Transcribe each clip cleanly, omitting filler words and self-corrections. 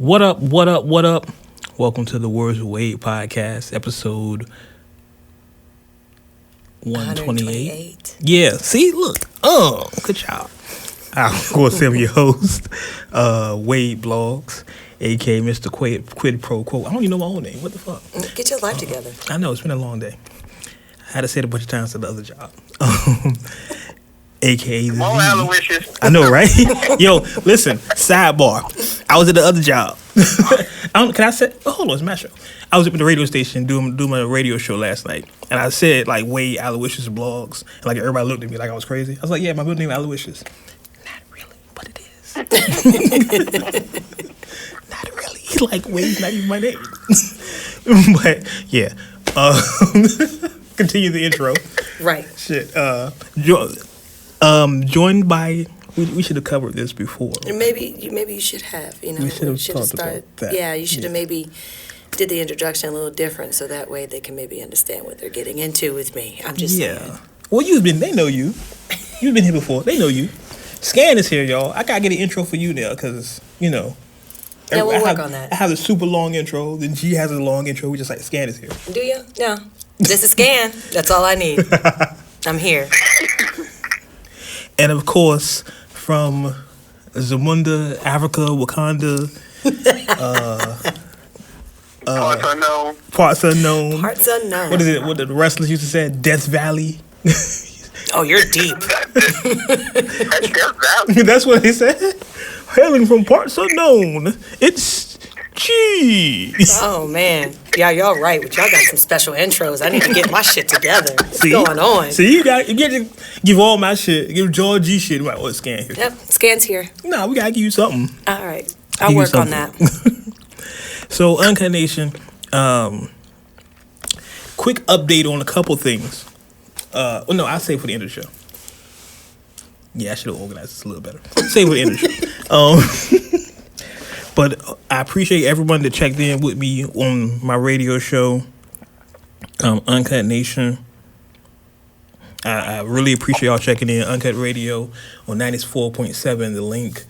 What up, what up, what up? Welcome to the Words with Wade podcast, episode 128. Yeah, see, look. Good job. I'm, of course, I'm your host, Wade Blogs, a.k.a. Mr. Quid Pro Quo. I don't even know my own name. What the fuck? Get your life together. I know, it's been a long day. I had to say it a bunch of times to the other job. A.k.a. the More Aloysius. I know, right? Yo, listen, sidebar. I was at the other job. Can I say? Oh, hold on, it's my show. I was up at the radio station doing my radio show last night, and I said, like, Wade Aloysius Blogs. And, like, everybody looked at me like I was crazy. I was like, yeah, my middle name is Aloysius. Not really, but it is. Not really. Like, Wade's not even my name. But, yeah. Continue the intro. Right. Shit. Joined by, we should have covered this before. Maybe you should have. You know, we should have started. about that. Yeah, you should have maybe did the introduction a little different, so that way they can maybe understand what they're getting into with me. I'm just saying. Well, they know you. You've been here before. They know you. Scan is here, y'all. I gotta get an intro for you now, because Yeah, we'll work on that. I have a super long intro. Then she has a long intro. We just like Scan is here. Do you? No. This is Scan. That's all I need. I'm here. And of course, from Zamunda, Africa, Wakanda, Parts unknown. What is it? What the wrestlers used to say? Death Valley. Oh, you're deep. That's Death Valley. That's what they said. Hailing from parts unknown, it's cheese. Oh man, yeah, y'all right. But y'all got some special intros. I need to get my shit together. What's going on? See, you get to give all my shit. Give George G shit. Like, oh, Scan here. Yep, Scan's here. Nah, we gotta give you something. All right, I'll work on that. So, Uncut Nation, quick update on a couple things. No, I'll say for the end of the show. Yeah, I should have organized this a little better. Say for the end of the show. But I appreciate everyone that checked in with me on my radio show, Uncut Nation. I really appreciate y'all checking in. Uncut Radio on 94.7, the link.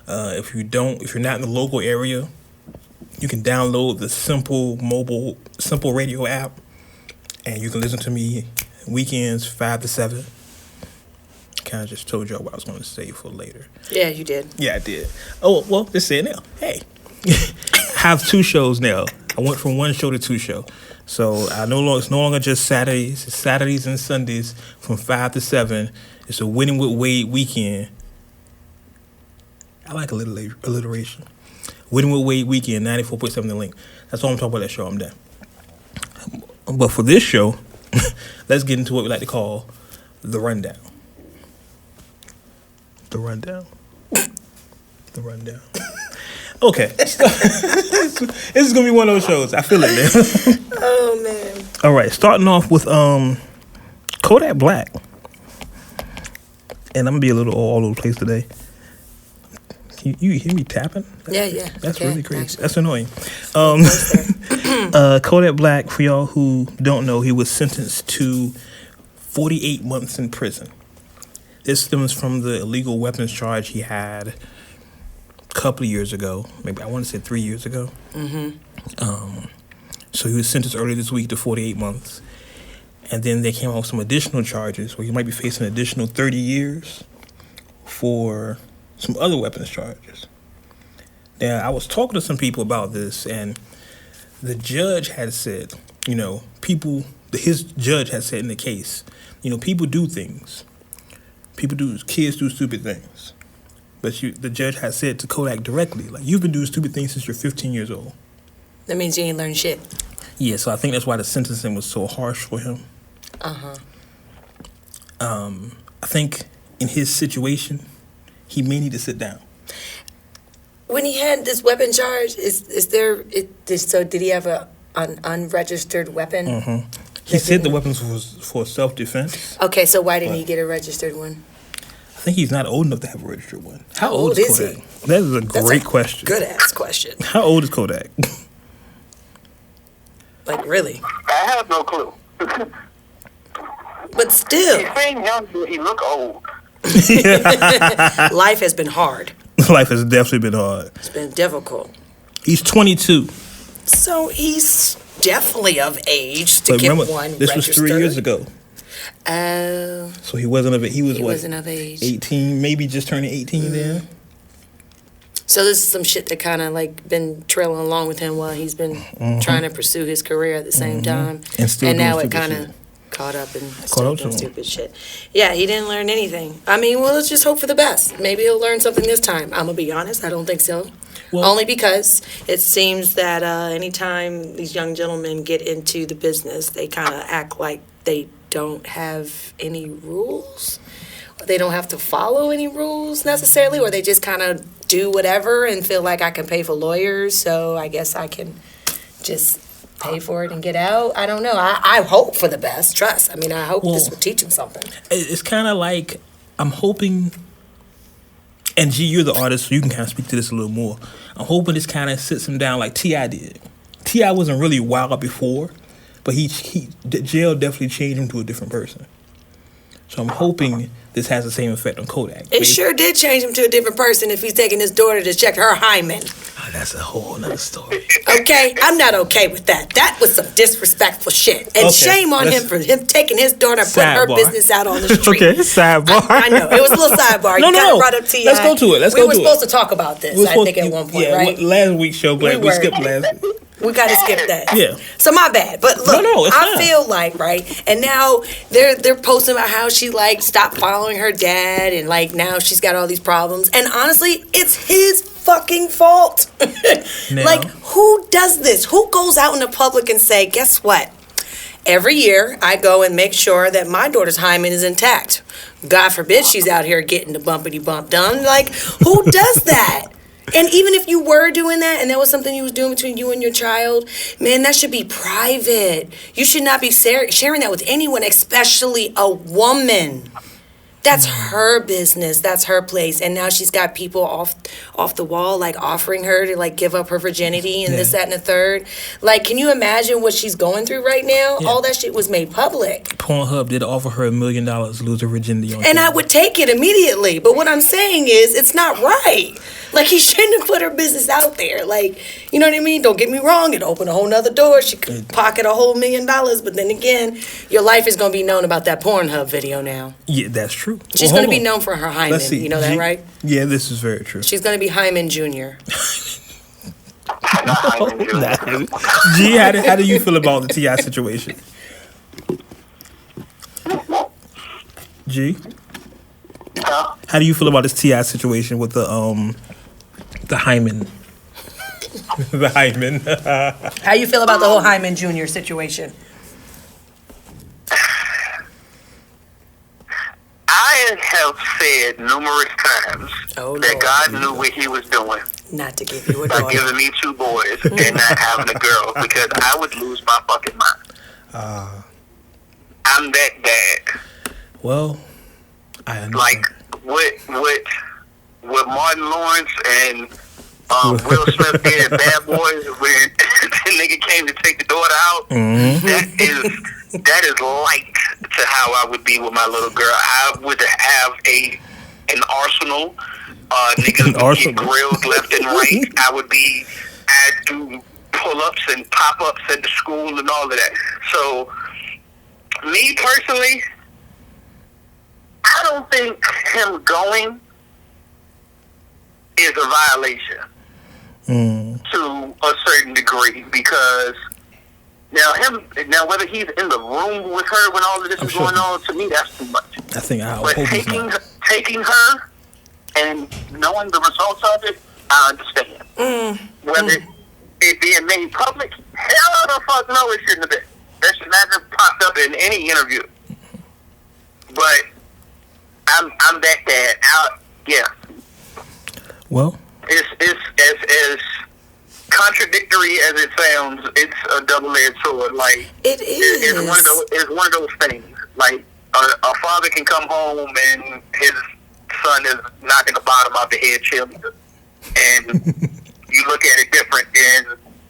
If you're not in the local area, you can download the simple radio app, and you can listen to me weekends 5 to 7. Kind of just told y'all what I was going to say for later. Yeah, you did. Yeah, I did. Oh, well, let's say it now. Hey, I have 2 shows now. I went from 1 show to 2 shows. So it's no longer just Saturdays. It's Saturdays and Sundays from 5 to 7. It's a Winning with Wade weekend. I like alliteration. Winning with Wade weekend, 94.7 the link. That's all I'm talking about that show. I'm done. But for this show, let's get into what we like to call the rundown. The rundown. Okay. This is going to be one of those shows. I feel it, man. Oh, man. All right. Starting off with Kodak Black. And I'm going to be a little all over the place today. You hear me tapping? Yeah. That's really crazy. Actually. That's annoying. Kodak Black, for y'all who don't know, he was sentenced to 48 months in prison. This stems from the illegal weapons charge he had a couple of years ago. Maybe I want to say 3 years ago. Mm-hmm. So he was sentenced earlier this week to 48 months. And then they came out with some additional charges where he might be facing an additional 30 years for some other weapons charges. Now, I was talking to some people about this, and the judge had said, his judge had said in the case, people do things. Kids do stupid things. But the judge has said to Kodak directly, like, you've been doing stupid things since you're 15 years old. That means you ain't learned shit. Yeah, so I think that's why the sentencing was so harsh for him. Uh-huh. I think in his situation, he may need to sit down. When he had this weapon charge, so did he have an unregistered weapon? Mm-hmm. He said the weapons was for self-defense. Okay, so why didn't he get a registered one? I think he's not old enough to have a registered one. How old is Kodak? he? That is a great question. Good-ass question. How old is Kodak? Like, really? I have no clue. But still. He seemed young, but he look old. Life has been hard. Life has definitely been hard. It's been difficult. He's 22. So he's definitely of age to But get remember, one this registered. was 3 years ago. Oh. So he wasn't of age. He was what? Wasn't of age. 18, maybe just turning 18 then. So this is some shit that kind of like been trailing along with him while he's been trying to pursue his career at the same time. And still and now doing it stupid kind shit. of caught up and Caught still up to doing him. stupid shit. Yeah, he didn't learn anything. I mean, well, let's just hope for the best. Maybe he'll learn something this time. I'm gonna be honest, I don't think so. Well- Only because it seems that anytime these young gentlemen get into the business, they kind of act like they don't have any rules. They don't have to follow any rules necessarily, or they just kind of do whatever and feel like I can pay for lawyers, so I guess I can just pay for it and get out. I don't know. I hope for the best. Trust. I mean, I hope this Well- will teach him something. It's kind of like, I'm hoping, and G, you're the artist, so you can kind of speak to this a little more. I'm hoping this kind of sits him down like T.I. did. T.I. wasn't really wild before, but jail definitely changed him to a different person. So I'm hoping this has the same effect on Kodak. It sure did change him to a different person if he's taking his daughter to check her hymen. Oh, that's a whole nother story. Okay? I'm not okay with that. That was some disrespectful shit. And Okay, shame on him for him taking his daughter and putting her Sidebar. business out on the street. Okay, sidebar. I know. It was a little sidebar. No, You no, kind of no. brought up T.I. Let's go to it. We were supposed to talk about this, We're I supposed think, at to- one point, yeah, right? last week's show, but we were. skipped last week. We got to skip that. Yeah. So my bad. But look, No, it's I fine. feel like, right, and now they're posting about how she like stopped following her dad and like now she's got all these problems. And honestly, it's his fucking fault. Now- Like, who does this? Who goes out in the public and say, guess what? Every year I go and make sure that my daughter's hymen is intact. God forbid she's out here getting the bumpity bump done. Like, who does that? And even if you were doing that and that was something you was doing between you and your child, man, that should be private. You should not be sharing that with anyone, especially a woman. That's her business. That's her place. And now she's got people off the wall, like offering her to like give up her virginity and this, that, and the third. Like, can you imagine what she's going through right now? Yeah. All that shit was made public. Pornhub did offer her $1 million to lose her virginity on And I camera. would take it immediately. But what I'm saying is, it's not right. Like, he shouldn't have put her business out there. Like, you know what I mean? Don't get me wrong. It opened a whole nother door. She could pocket a whole $1 million. But then again, your life is going to be known about that Pornhub video now. Yeah, that's true. She's Well, going to hold be on. known for her hymen. Let's see. You know that, right? Yeah, this is very true. She's going to be Hyman Jr. Not Hyman Jr. G, how do you feel about the T.I. situation? G, Huh? how do you feel about this T.I. situation with the hymen? The hymen. How you feel about the whole Hyman Jr. situation? I have said numerous times Oh, that Lord. God knew what he was doing Not to give you a by daughter. giving me 2 boys and not having a girl because I would lose my fucking mind. I'm that bad. Well, I understand. Like what Martin Lawrence and Will Smith did in Bad Boys when the nigga came to take the daughter out. That is like to how I would be with my little girl. I would have an arsenal. Niggas An would arsenal. get grilled left and right. I'd do pull-ups and pop-ups at the school and all of that. So, me personally, I don't think him going is a violation to a certain degree because now whether he's in the room with her when all of this I'm is sure going he- on, to me that's too much. I think I But hope he's not. taking her and knowing the results of it, I understand. Whether it being made public, hell the fuck no, it shouldn't have been. That should not have popped up in any interview. But I'm that dad. Yeah. Well, It's as contradictory as it sounds. It's a double-edged sword. Like It is. It's one of those things. Like a father can come home and his son is knocking the bottom off the head cheerleader, and you look at it different. And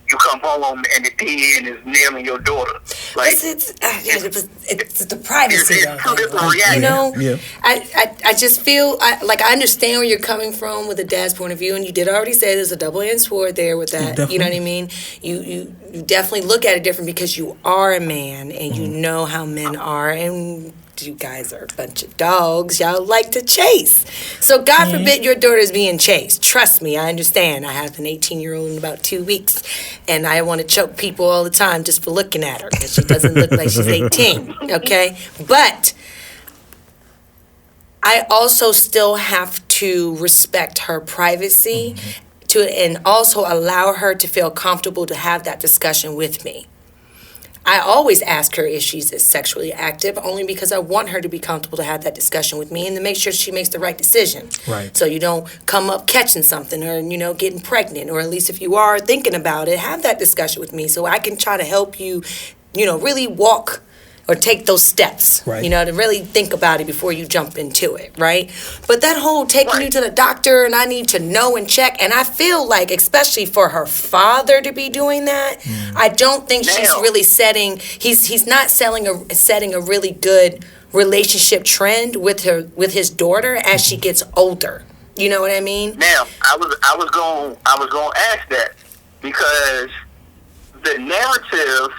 you come home and the DN is nailing your daughter. Like, it's the privacy, it's though. two different You reactions. know, Yeah. I just feel like I understand where you're coming from with the dad's point of view, and you did already say there's a double-edged sword there with that. You know what I mean? You definitely look at it different because you are a man and you know how men are, and you guys are a bunch of dogs. Y'all like to chase. So God forbid your daughter's being chased. Trust me, I understand. I have an 18-year-old in about 2 weeks, and I want to choke people all the time just for looking at her because she doesn't look like she's 18, okay? But I also still have to respect her privacy and also allow her to feel comfortable to have that discussion with me. I always ask her if she's sexually active, only because I want her to be comfortable to have that discussion with me and to make sure she makes the right decision. Right. So you don't come up catching something or, getting pregnant, or at least if you are thinking about it, have that discussion with me so I can try to help you, really walk or take those steps, Right. To really think about it before you jump into it, right? But that whole taking you to the doctor and I need to know and check, and I feel like, especially for her father to be doing that, I don't think she's really he's not setting a really good relationship trend with his daughter as she gets older. You know what I mean? Now, I was going to ask that because the narrative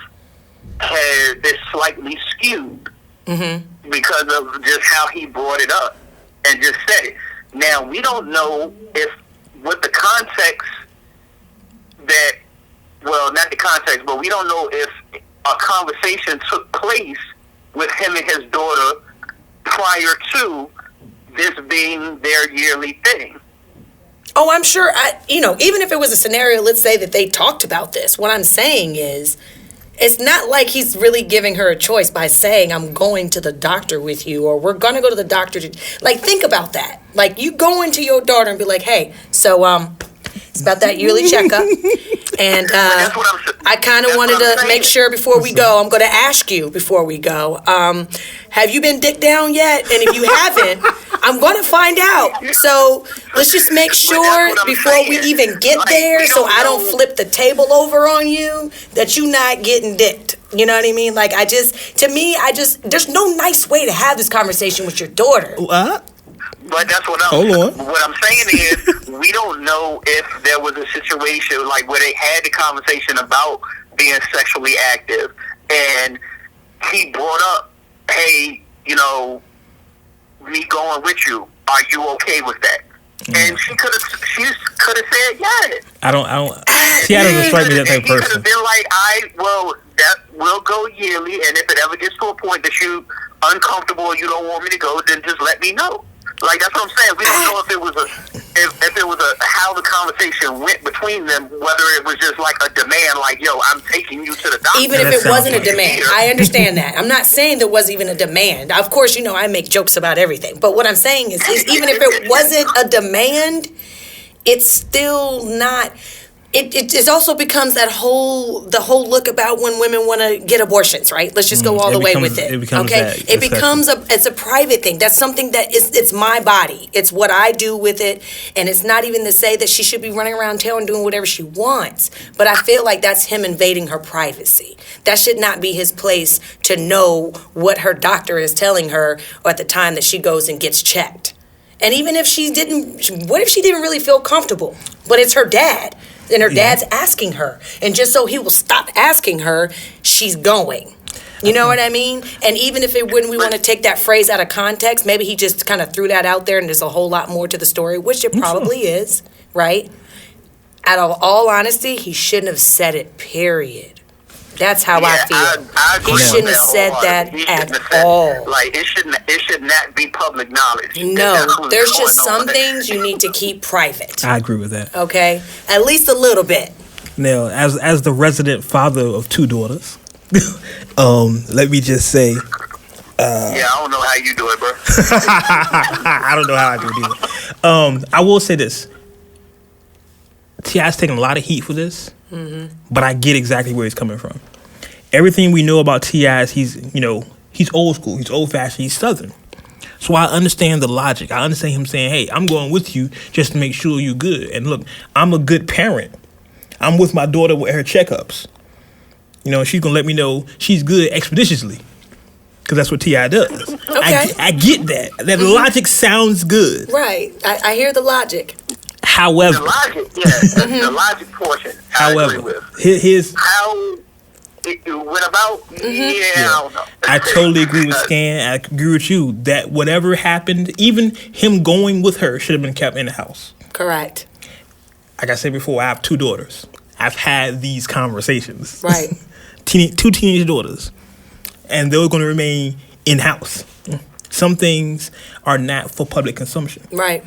is slightly skewed because of just how he brought it up and just said it. Now, we don't know if what the context not the context, but we don't know if a conversation took place with him and his daughter prior to this being their yearly thing. Oh, I'm sure, even if it was a scenario, let's say that they talked about this, what I'm saying is, it's not like he's really giving her a choice by saying, I'm going to the doctor with you, or we're going to go to the doctor. Think about that. Like, you go into your daughter and be like, hey, so, it's about that yearly checkup. And I kind of wanted to make sure before we go, I'm going to ask you before we go, have you been dick down yet? And if you haven't, I'm going to find out. So let's just make sure before we even get there, so I don't flip the table over on you, that you're not getting dicked. You know what I mean? Like, there's no nice way to have this conversation with your daughter. What? But that's what I'm saying is we don't know if there was a situation like where they had the conversation about being sexually active, and he brought up, hey, me going with you, are you okay with that? And she could have said yes. I don't. See, I don't strike me that type of He could person. have been like, that will go yearly, and if it ever gets to a point that you uncomfortable or you don't want me to go, then just let me know. Like, that's what I'm saying. We don't know if it was how the conversation went between them, whether it was just like a demand, like, yo, I'm taking you to the doctor. Even if it wasn't a demand. I understand that. I'm not saying there wasn't even a demand. Of course, I make jokes about everything. But what I'm saying is even if it wasn't a demand, it's still not... It also becomes the whole look about when women want to get abortions, right? Let's just go all the way with it. It becomes it's a private thing. That's something that it's my body. It's what I do with it, and it's not even to say that she should be running around town doing whatever she wants. But I feel like that's him invading her privacy. That should not be his place to know what her doctor is telling her or at the time that she goes and gets checked. And even if what if she didn't really feel comfortable? But it's her dad. And her dad's asking her. And just so he will stop asking her, she's going. You know what I mean? And even if when we want to take that phrase out of context, maybe he just kind of threw that out there and there's a whole lot more to the story, which it probably is, right? Out of all honesty, he shouldn't have said it, period. That's how I feel. I agree he shouldn't have said that at all. Like, it should not be public knowledge. No, there's just some things you need to keep private. I agree with that. Okay? At least a little bit. Now, as the resident father of 2 daughters, let me just say... I don't know how you do it, bro. I don't know how I do it either. I will say this. T.I.'s taking a lot of heat for this, but I get exactly where he's coming from. Everything we know about T.I. is he's old school, he's old-fashioned, he's Southern. So I understand the logic. I understand him saying, hey, I'm going with you just to make sure you're good. And look, I'm a good parent. I'm with my daughter with her checkups. You know, she's gonna let me know she's good expeditiously, because that's what T.I. does. Okay. I get that. That logic sounds good. Right. I hear the logic. However, The logic, the logic portion. I agree however, with. his How it went about, I don't know. I totally agree with Scan. I agree with you that whatever happened, even him going with her, should have been kept in the house. Correct. Like I said before, I have 2 daughters. I've had these conversations. Right. 2 teenage daughters, and they're going to remain in house. Some things are not for public consumption. Right.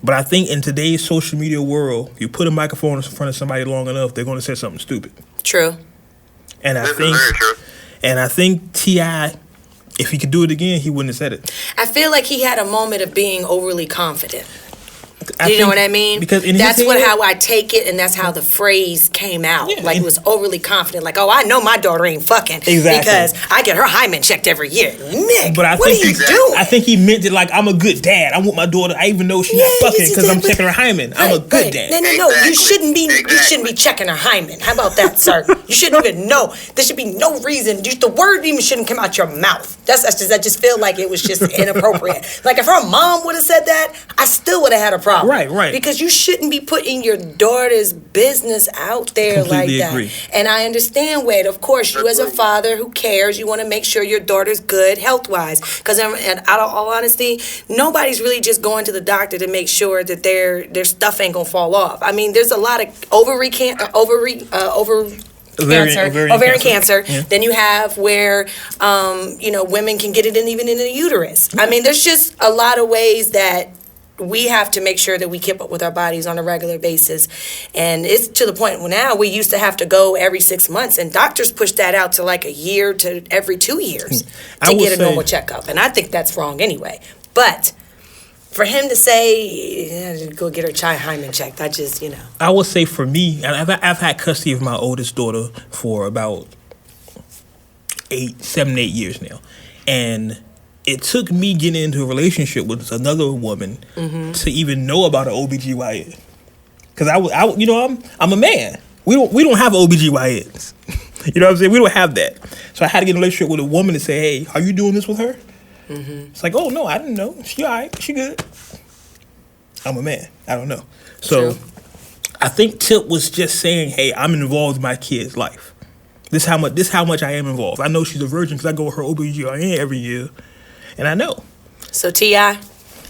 But I think in today's social media world, if you put a microphone in front of somebody long enough, they're going to say something stupid. True. And This is very true. I think T.I., if he could do it again, he wouldn't have said it. I feel like he had a moment of being overly confident. I You know think- what I mean? Because in that's his what head- how I take it, and that's how the phrase came out. Yeah, Like, he was overly confident. Like, oh, I know my daughter ain't fucking Exactly. because I get her hymen checked every year. Nick, But I what think are you doing? I think he meant it like, I'm a good dad. I want my daughter. I even know she's not Yeah, fucking you because I'm did, checking her hymen. I'm a good dad. No. You Exactly. shouldn't be. You Exactly. shouldn't be checking her hymen. How about that, sir? You shouldn't even know. There should be no reason. The word even shouldn't come out your mouth. I just feel like it was just inappropriate. Like, if her mom would have said that, I still would have had a problem. Right. Because you shouldn't be putting your daughter's business out there Completely like that. agree. And I understand, Wade. Of course, you as a father who cares, you want to make sure your daughter's good health-wise. Because, and out of all honesty, nobody's really just going to the doctor to make sure that their stuff ain't gonna fall off. I mean, there's a lot of ovarian cancer. Yeah. Then you have where women can get it even in the uterus. I mean, there's just a lot of ways that we have to make sure that we keep up with our bodies on a regular basis. And it's to the point where now we used to have to go every 6 months, and doctors push that out to like a year to every 2 years I to would get a say- normal checkup. And I think that's wrong anyway. But for him to say, go get her hymen checked, I just, I would say for me, and I've had custody of my oldest daughter for about 7, 8 years now. And it took me getting into a relationship with another woman to even know about an OBGYN. Because I'm a man. We don't have OBGYNs. You know what I'm saying? We don't have that. So I had to get in a relationship with a woman to say, hey, are you doing this with her? It's like, oh, no, I didn't know. She all right. She good. I'm a man. I don't know. So True. I think Tip was just saying, hey, I'm involved in my kid's life. This how much I am involved. I know she's a virgin because I go with her OBGYN every year. And I know. So, T.I.,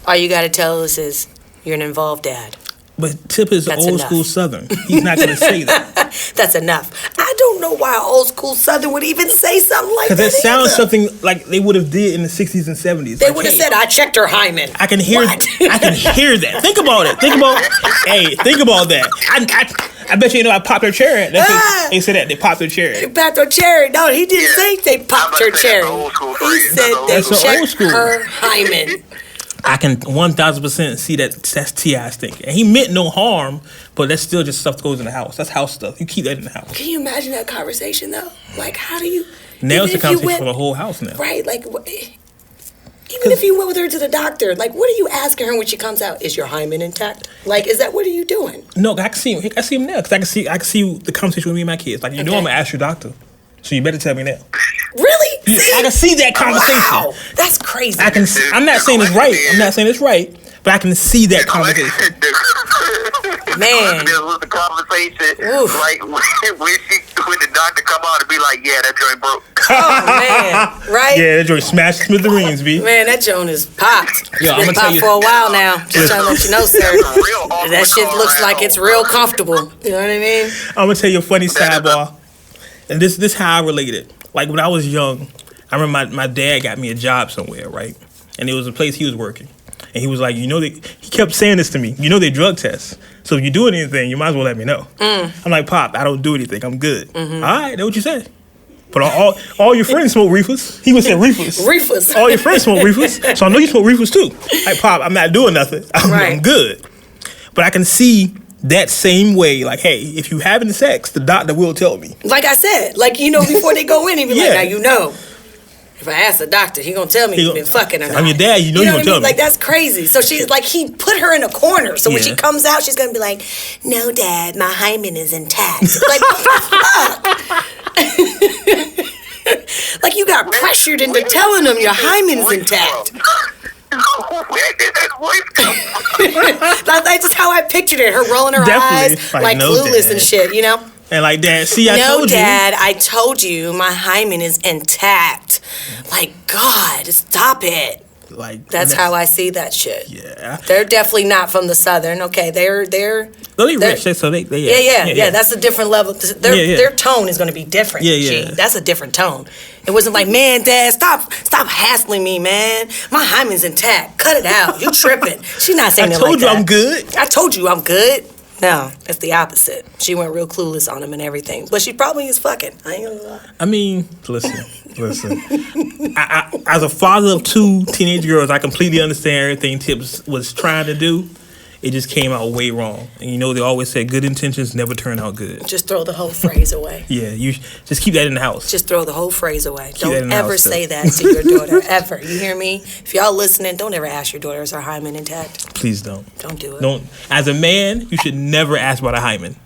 all you got to tell us is you're an involved dad. But Tip is That's old enough. school Southern. He's not going to say that. That's enough. I don't know why old school Southern would even say something like that. Because it sounds either. something like they would have did in the 60s and 70s. They Like, would have hey, said, I checked her hymen. I can hear What? I can hear that. Think about it. Think about that. I bet you know I popped her cherry. That's what they said that. They popped her cherry. Popped her cherry. No, he didn't Yeah. say they popped I'm her about to say cherry. that's an old school He phrase. said they That's an old checked school. her hymen. I can 1,000% see that's T.I.'s thinking. And he meant no harm, but that's still just stuff that goes in the house. That's house stuff. You keep that in the house. Can you imagine that conversation, though? Like, how do you... Now even it's a if you conversation went- for the whole house now. Right, like... Even if you went with her to the doctor, like, what are you asking her when she comes out? Is your hymen intact? Like, what are you doing? No, I can see him. I see him now because I can see the conversation with me and my kids. Like, you know, Okay. I'm gonna ask your doctor, so you better tell me now. Really? Yeah, I can see that conversation. Wow, that's crazy. I'm not saying it's right. I'm not saying it's right, but I can see that conversation. Man. There was a conversation, Oof. like when the doctor come out and be like, yeah, that joint broke. Oh, man. Right? Yeah, that joint smashed smithereens, B. Man, that joint is popped. Yo, It's I'ma been tell popped you- for a while now. Just trying to let you know, sir. That's a real awkward That shit car looks ride like home. it's real comfortable. You know what I mean? I'm gonna tell you a funny That is sidebar, and this how I related. Like when I was young, I remember my dad got me a job somewhere, right? And it was a place he was working, and he was like, he kept saying this to me. You know they drug tests, so if you do anything, you might as well let me know. I'm like, Pop, I don't do anything. I'm good. All right, that's what you say. But all your friends smoke reefers. He would say reefers. Reefers. All your friends smoke reefers, so I know you smoke reefers too. Like, Pop, I'm not doing nothing. I'm Right. good. But I can see that same way, like, hey, if you having sex, the doctor will tell me. Like I said, before they go in, he be Yeah. like, now you know. If I ask the doctor, he gonna tell me you've been fucking or not. I'm your dad, you know he what gonna I tell mean? me. Like, that's crazy. So she's like, he put her in a corner. So when Yeah. she comes out, she's gonna be like, no, Dad, my hymen is intact. Like, what the fuck? Like you got pressured into telling them your hymen's intact. Where did that voice come from? That's just how I pictured it. Her rolling her Definitely. eyes, Like, like no, clueless Dad. and shit, you know? And like, Dad, see, I No, told Dad, I told you my hymen is intact. Like, God, stop it. you. Like, That's how I see that shit. Yeah. They're definitely not from the Southern. Okay, they're No, they rich, so they yeah. That's a different level. Their tone is going to be different. Yeah, yeah. G. That's a different tone. It wasn't like, man, Dad, stop hassling me, man. My hymen's intact. Cut it out. You tripping. She's not saying I it told like you that. I'm good. I told you I'm good. No, it's the opposite. She went real clueless on him and everything. But she probably is fucking. I ain't gonna lie. I mean, listen. I, as a father of 2 teenage girls, I completely understand everything Tips was trying to do. It just came out way wrong. And you know, they always say good intentions never turn out good. Just throw the whole phrase away. Yeah, you just keep that in the house. Just throw the whole phrase away. that Don't in the ever house, say too. that to your daughter, ever. You hear me? If y'all listening, don't ever ask your daughter, is her hymen intact? Please don't. Don't do it. Don't. As a man, you should never ask about a hymen.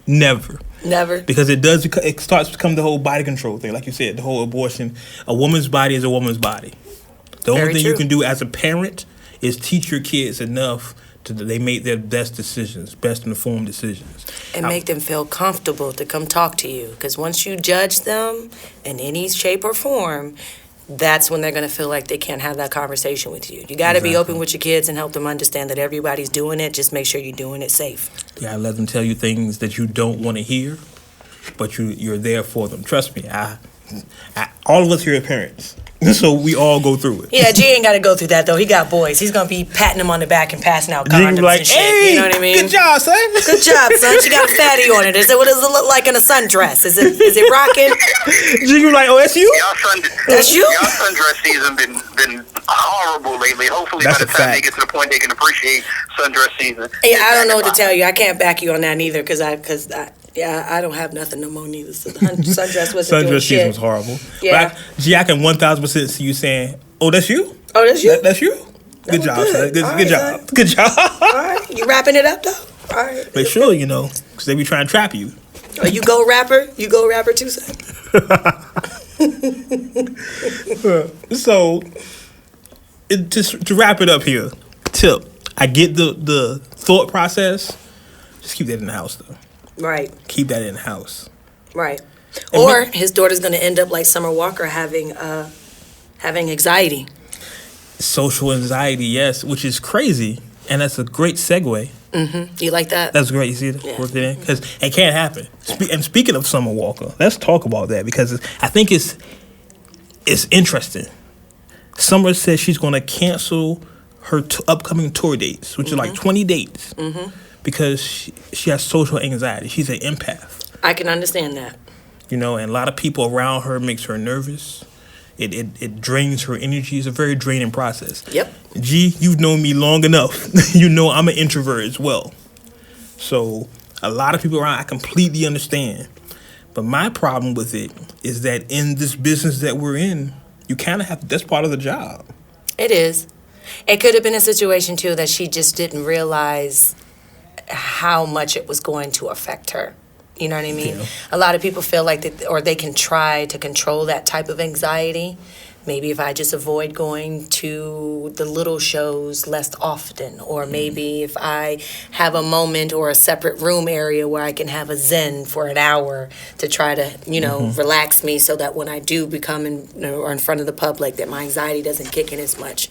Never. Never. Because it starts to become the whole body control thing. Like you said, the whole abortion. A woman's body is a woman's body. The only Very thing true. you can do as a parent is teach your kids enough they make their best decisions, best informed decisions. And make them feel comfortable to come talk to you. Because once you judge them in any shape or form, that's when they're going to feel like they can't have that conversation with you. You got to be Exactly. open with your kids and help them understand that everybody's doing it. Just make sure you're doing it safe. You gotta let them tell you things that you don't want to hear, but you're there for them. Trust me, all of us here are parents, so we all go through it. Yeah, G ain't got to go through that, though. He got boys. He's going to be patting them on the back and passing out You can condoms be like, and shit. hey, You know what I mean? good job, son. Good job, son. She got a fatty on it. What does it look like in a sundress? Is it rocking? You like, oh, that's you? That's you? Y'all sundress season been horrible lately. Hopefully That's by the a time fact. they get to the point they can appreciate sundress season. Yeah, I don't know what to tell you. I can't back you on that neither because I don't have nothing no more neither. So the sundress wasn't doing Sundress season shit. was horrible. Yeah. But I can 1,000% see you saying, oh, that's you? Oh, that's you? That's you? Good was job, good. son. Good All right, job. son. Good job. All right, you wrapping it up though. All right. Make sure, because they be trying to trap you. Oh, you go rapper? You go rapper too, son? So, just to wrap it up here, Tip, I get the thought process. Just keep that in the house, though. Right. Keep that in the house. Right. And Or his daughter's going to end up like Summer Walker having anxiety. Social anxiety, yes, which is crazy, and that's a great segue. You like that? That's great. You see it? Yeah. Worked it in because it can't happen. And speaking of Summer Walker, let's talk about that because I think it's interesting. Summer says she's going to cancel her upcoming tour dates, which are like 20 dates, because she has social anxiety. She's an empath, I can understand that. and a lot of people around her makes her nervous. It drains her energy. It's a very draining process. Yep. G, you've known me long enough. You know I'm an introvert as well. So a lot of people around, I completely understand. But my problem with it is that in this business that we're in, you kind of have to, that's part of the job. It is. It could have been a situation, too, that she just didn't realize how much it was going to affect her. You know what I mean? Yeah. A lot of people feel like that, or they can try to control that type of anxiety. Maybe if I just avoid going to the little shows less often, or maybe if I have a moment or a separate room area where I can have a zen for an hour to try to, relax me so that when I do become or in front of the public that my anxiety doesn't kick in as much.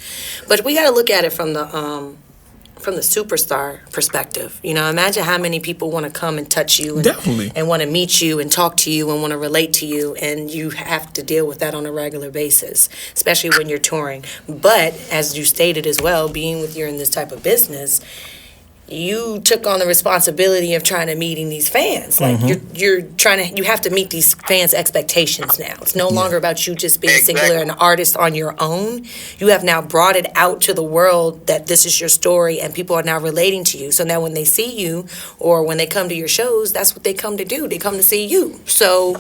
But we got to look at it from the superstar perspective. Imagine how many people want to come and touch you Definitely. and want to meet you and talk to you and want to relate to you, and you have to deal with that on a regular basis, especially when you're touring. But as you stated as well, being with you in this type of business, you took on the responsibility of trying to meeting these fans. Like you're trying to, you have to meet these fans' expectations now. It's no longer about you just being singular an artist on your own. You have now brought it out to the world that this is your story and people are now relating to you. So now when they see you or when they come to your shows, that's what they come to do. They come to see you. So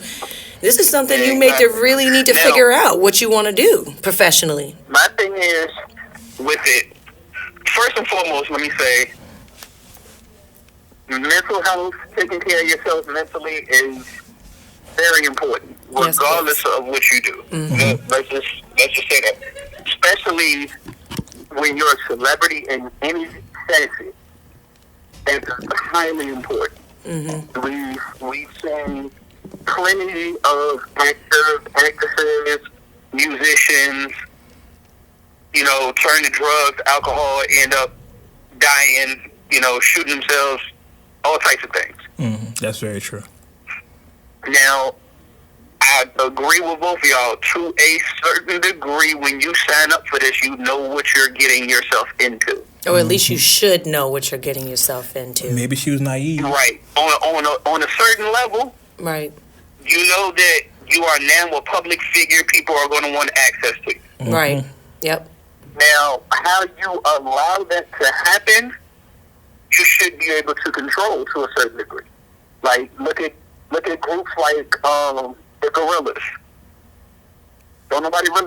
this is something you may really need to figure out what you want to do professionally. My thing is, with it, first and foremost, let me say, mental health, taking care of yourself mentally is very important, Yes, regardless of what you do. Let's just say that, especially when you're a celebrity in any facet, it's highly important. We've seen plenty of actors, actresses, musicians, turn to drugs, alcohol, end up dying, shooting themselves, all types of things. That's very true. Now, I agree with both of y'all to a certain degree. When you sign up for this, you know what you're getting yourself into. Or at least you should know what you're getting yourself into. Maybe she was naive. Right. On a certain level, Right. you know that you are now a public figure people are going to want access to you. Right. Yep. Now, how you allow that to happen, you should be able to control to a certain degree. Like, look at groups like the Gorillas. Don't nobody know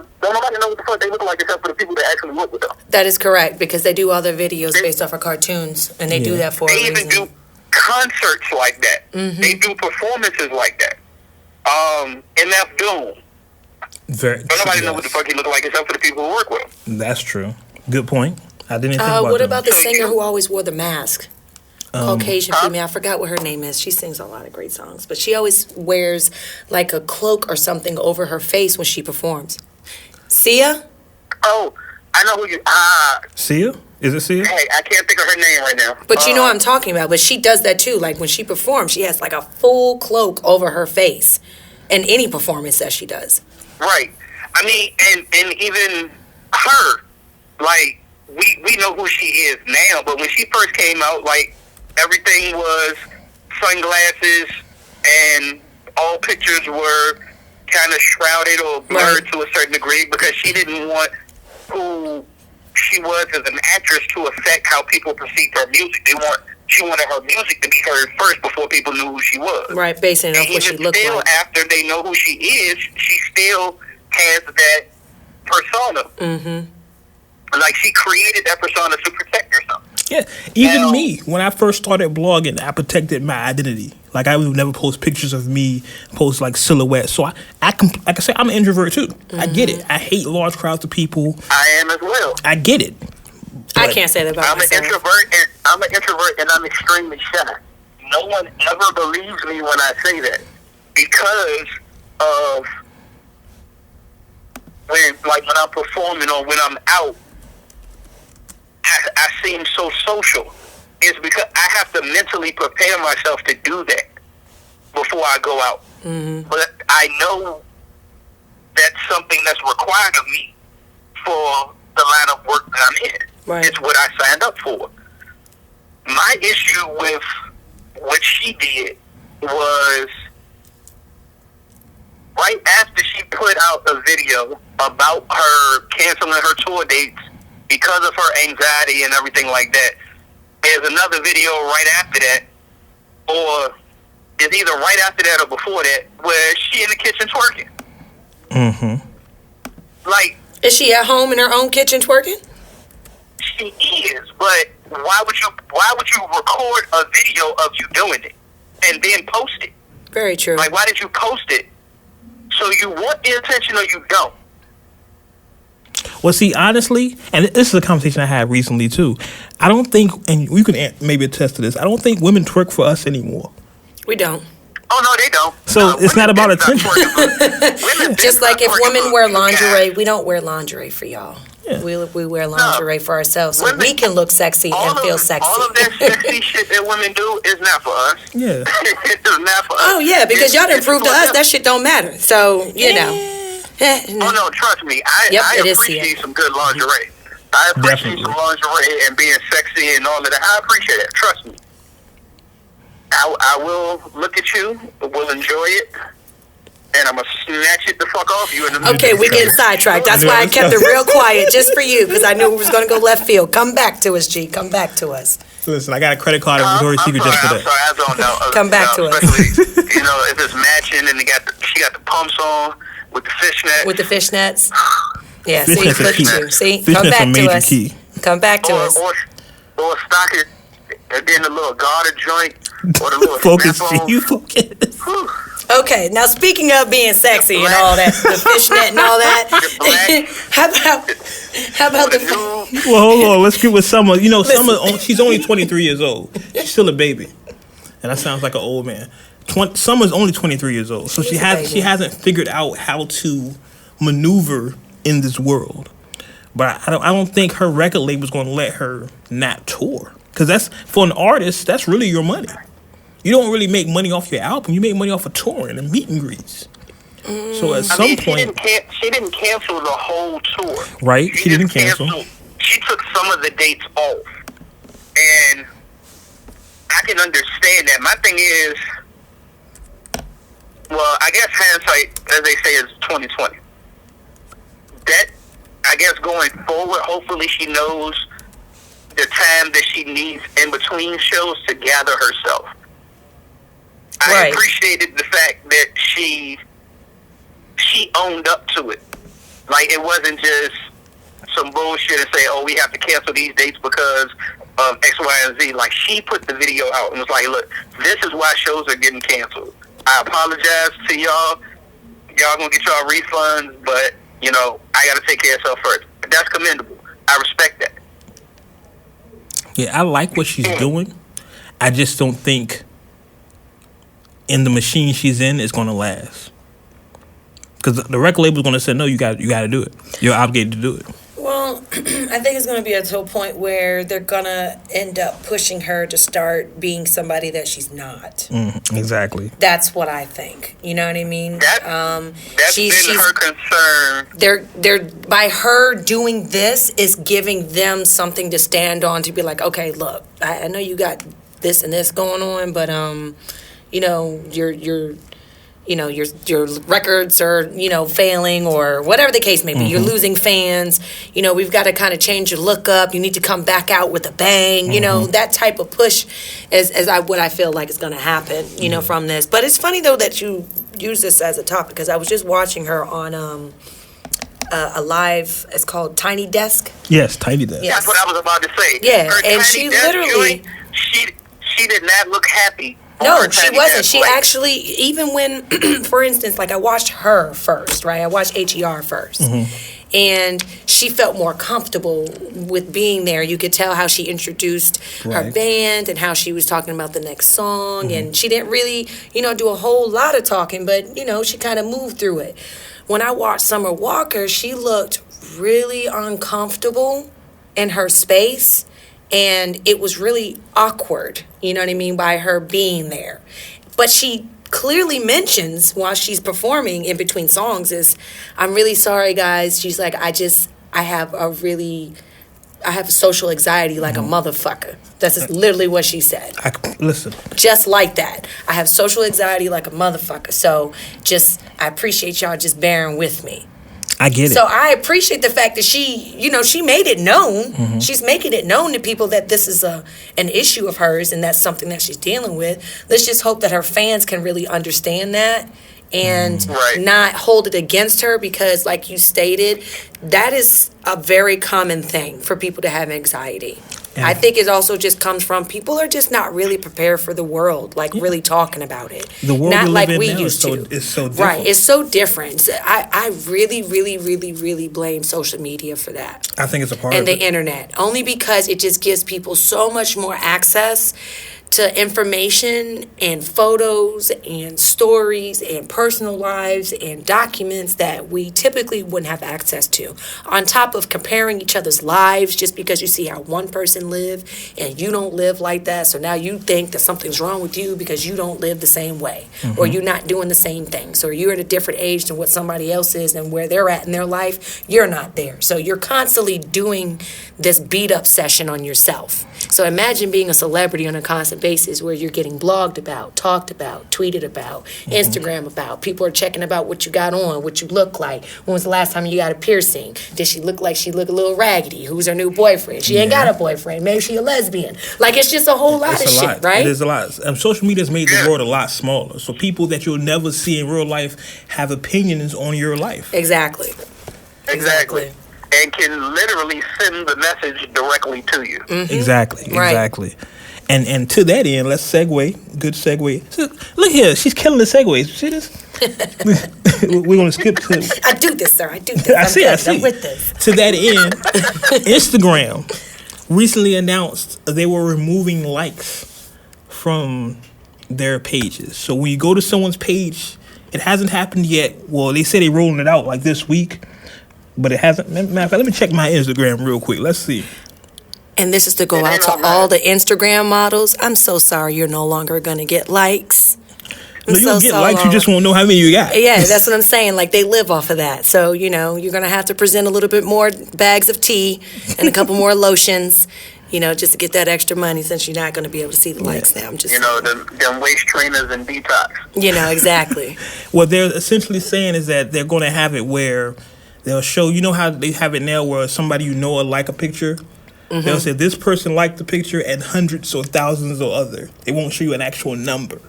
what the fuck they look like except for the people that actually work with them. That is correct, because they do all their videos based off of cartoons, and they do that for a They reason. even do concerts like that. They do performances like that. MF Doom. Don't nobody know what the fuck he look like except for the people who work with him. That's true. Good point. I didn't think about What that. about the singer who always wore the mask? Caucasian female. I forgot what her name is. She sings a lot of great songs, but she always wears like a cloak or something over her face when she performs. Sia? Oh, I know who you. Sia? Is it Sia? Hey, I can't think of her name right now. But you know what I'm talking about. But she does that too. Like when she performs, she has like a full cloak over her face in any performance that she does. Right. I mean, and even her, like, we know who she is now, but when she first came out, like, everything was sunglasses and all pictures were kind of shrouded or blurred to a certain degree because she didn't want who she was as an actress to affect how people perceived her music. She wanted her music to be heard first before people knew who she was. Right, basing it off what she looked like. After they know who she is, she still has that persona. Like, she created that persona to protect herself. Yeah, even me, when I first started blogging, I protected my identity. Like, I would never post pictures of me, post, like, silhouettes. So, like I say, I'm an introvert, too. I get it. I hate large crowds of people. I am as well. I get it. I can't say that about I'm myself. I'm an introvert, and I'm extremely shy. No one ever believes me when I say that because of when I'm performing or when I'm out. I seem so social. It's because I have to mentally prepare myself to do that before I go out. But I know that's something that's required of me for the line of work that I'm in. Right. It's what I signed up for. My issue with what she did was right after she put out a video about her canceling her tour dates because of her anxiety and everything like that. There's another video right after that, or it's either right after that or before that, where she in the kitchen twerking. Like, is she at home in her own kitchen twerking? she is, but why would you record a video of you doing it and then post it? Very true. Like, why did you post it? So you want the attention or you don't? Well, see, honestly, and this is a conversation I had recently, too. I don't think, and you can maybe attest to this, I don't think women twerk for us anymore. We don't. Oh, no, they don't. So it's not about attention. Just like if women wear lingerie, we don't wear lingerie for y'all. Yeah. We wear lingerie for ourselves, so women, we can look sexy and feel sexy. All of that sexy shit that women do is not for us. Yeah. It's not for us. Oh, yeah, because y'all done proved to us that shit don't matter. So, you know. Oh, no, trust me. I appreciate some good lingerie. I appreciate some lingerie and being sexy and all of that. I appreciate it. Trust me. I will look at you, will enjoy it, and I'm going to snatch it the fuck off you. Okay, we getting sidetracked. That's why I kept it real quiet, just for you, because I knew it was going to go left field. Come back to us, G. Come back to us. Listen, I got a credit card of Victoria's Secret just for that. I'm sorry, I don't know. Come back to us. You know, if it's matching and she got the pumps on with the fishnets. With the fishnets? Yeah, Fishnets see, look at you. See, Fishnets come back to us. Key. Come back to us. Or stock it, and then the little garter joint, or the little focus, snap-on. you focus. Okay, now speaking of being sexy and all that, the fishnet and all that, how about the Well, hold on. Let's get with Summer. You know, Summer, she's only 23 years old. She's still a baby. And that sounds like an old man. Summer's only 23 years old. So she hasn't figured out how to maneuver in this world. But I don't think her record label's going to let her not tour. Because that's, for an artist, that's really your money. You don't really make money off your album. You make money off of touring and meet and greets. So at some point, she didn't cancel the whole tour. Right? She didn't cancel. She took some of the dates off, and I can understand that. My thing is, well, I guess hindsight, as they say, is 2020. That, I guess, going forward, hopefully she knows the time that she needs in between shows to gather herself. I appreciated the fact that she owned up to it. Like, it wasn't just some bullshit and say, oh, we have to cancel these dates because of X, Y, and Z. Like, she put the video out and was like, look, this is why shows are getting canceled. I apologize to y'all. Y'all gonna get y'all refunds, but, you know, I gotta take care of myself first. That's commendable. I respect that. Yeah, I like what she's doing. I just don't think in the machine she's in is going to last. Because the record label's going to say, no, you got to do it. You're obligated to do it. Well, I think it's going to be to a point where they're going to end up pushing her to start being somebody that she's not. Exactly. That's what I think. You know what I mean? That's been her concern. They're by her doing this is giving them something to stand on to be like, okay, look, I know you got this and this going on, but you know, your records are, you know, failing or whatever the case may be. You're losing fans. You know, we've got to kind of change your look up. You need to come back out with a bang. You know, that type of push is what I feel like is going to happen, you know, from this. But it's funny, though, that you use this as a topic because I was just watching her on a live, it's called Tiny Desk. Yes, Tiny Desk. Yes. That's what I was about to say. Yeah, her and she literally... She did not look happy. No, she wasn't. She actually, even when, for instance, like I watched her first, right? I watched HER first. And she felt more comfortable with being there. You could tell how she introduced her band and how she was talking about the next song. And she didn't really, you know, do a whole lot of talking, but, you know, she kind of moved through it. When I watched Summer Walker, she looked really uncomfortable in her space. And it was really awkward, you know what I mean, by her being there. But she clearly mentions while she's performing in between songs is, I'm really sorry, guys. She's like, I have social anxiety like a motherfucker. That's just literally what she said. Listen. Just like that. I have social anxiety like a motherfucker. So I appreciate y'all just bearing with me. I get it. So I appreciate the fact that she, you know, she made it known. She's making it known to people that this is an issue of hers and that's something that she's dealing with. Let's just hope that her fans can really understand that and not hold it against her because, like you stated, that is a very common thing for people to have anxiety. I think it also just comes from people are just not really prepared for the world, like really talking about it. The world not we like live in we now used to. is so different. Right, it's so different. I really, really, really, really blame social media for that. I think it's a part and of it. the internet, only because it just gives people so much more access to information and photos and stories and personal lives and documents that we typically wouldn't have access to. On top of comparing each other's lives just because you see how one person lived and you don't live like that. So now you think that something's wrong with you because you don't live the same way or you're not doing the same things or you're at a different age than what somebody else is and where they're at in their life, you're not there. So you're constantly doing this beat up session on yourself. So imagine being a celebrity on a constant basis where you're getting blogged about, talked about, tweeted about, Instagram about. People are checking about what you got on, what you look like. When was the last time you got a piercing? Did she look like she look a little raggedy? Who's her new boyfriend? She ain't got a boyfriend. Maybe she a lesbian. Like, it's just a whole lot of shit, right? It is a lot. Social media has made the world a lot smaller. So people that you'll never see in real life have opinions on your life. Exactly. And can literally send the message directly to you. Exactly. Right. And to that end, let's segue. Good segue. So, look here, she's killing the segues. See this? We're gonna skip to. I do this, sir. I do this. I see. I'm with this. To that end, Instagram recently announced they were removing likes from their pages. So when you go to someone's page, it hasn't happened yet. Well, they say they're rolling it out like this week, but it hasn't. Matter of fact, let me check my Instagram real quick. Let's see. And this is to go out to all the Instagram models. I'm so sorry you're no longer going to get likes. No, you'll get likes, you just won't know how many you got. Yeah, that's what I'm saying. Like, they live off of that. So, you're going to have to present a little bit more bags of tea and a couple more lotions, just to get that extra money, since you're not going to be able to see the likes now. I'm just them waist trainers and detox. Exactly. What they're essentially saying is that they're going to have it where they'll show, how they have it now where somebody will like a picture. Mm-hmm. They'll say this person liked the picture and hundreds or thousands or other. They won't show you an actual number.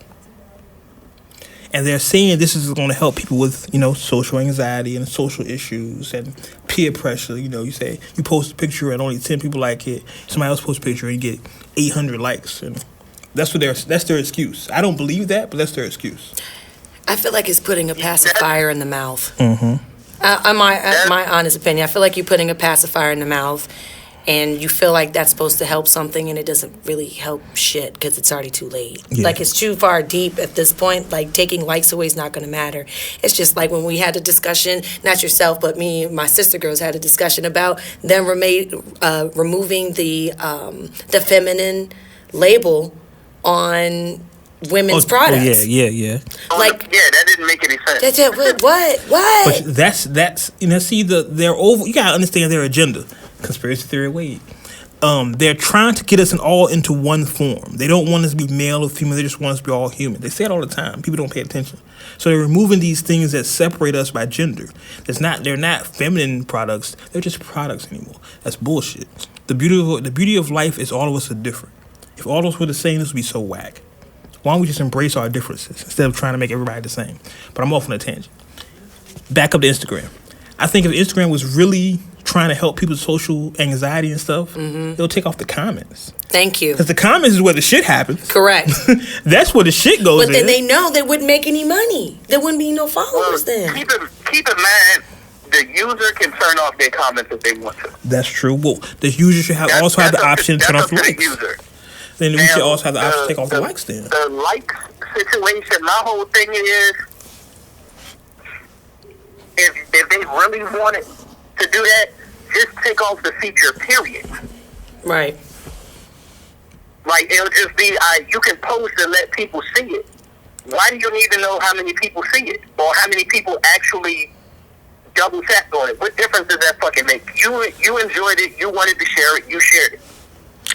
And they're saying this is going to help people with, social anxiety and social issues and peer pressure. You say you post a picture and only 10 people like it. Somebody else posts a picture and you get 800 likes. And that's their excuse. I don't believe that, but that's their excuse. I feel like it's putting a pacifier in the mouth. Mm-hmm. My honest opinion, I feel like you're putting a pacifier in the mouth, and you feel like that's supposed to help something, and it doesn't really help shit because it's already too late. Yeah. Like, it's too far deep at this point. Like, taking likes away is not going to matter. It's just like when we had a discussion, not yourself, but me and my sister girls had a discussion about them removing the feminine label on women's products. Yeah. That didn't make any sense. What? But that's see they're over. You gotta understand their agenda. Conspiracy theory, Wade. They're trying to get us all into one form. They don't want us to be male or female. They just want us to be all human. They say it all the time. People don't pay attention. So they're removing these things that separate us by gender. They're not feminine products. They're just products anymore. That's bullshit. The beauty of life is all of us are different. If all of us were the same, this would be so whack. Why don't we just embrace our differences instead of trying to make everybody the same? But I'm off on a tangent. Back up to Instagram. I think if Instagram was really trying to help people's social anxiety and stuff, they'll take off the comments. Thank you. Because the comments is where the shit happens. Correct. That's where the shit goes. But then they know they wouldn't make any money. There wouldn't be no followers then. Keep in mind, the user can turn off their comments if they want to. That's true. Well, the user should also have the option to turn off the likes. Then we should also have the option to take off the likes then. The like situation, my whole thing is, if they really wanted to do that, just take off the feature, period. Right. Like, it'll just be, you can post and let people see it. Why do you need to know how many people see it? Or how many people actually double tapped on it? What difference does that fucking make? You enjoyed it, you wanted to share it, you shared it.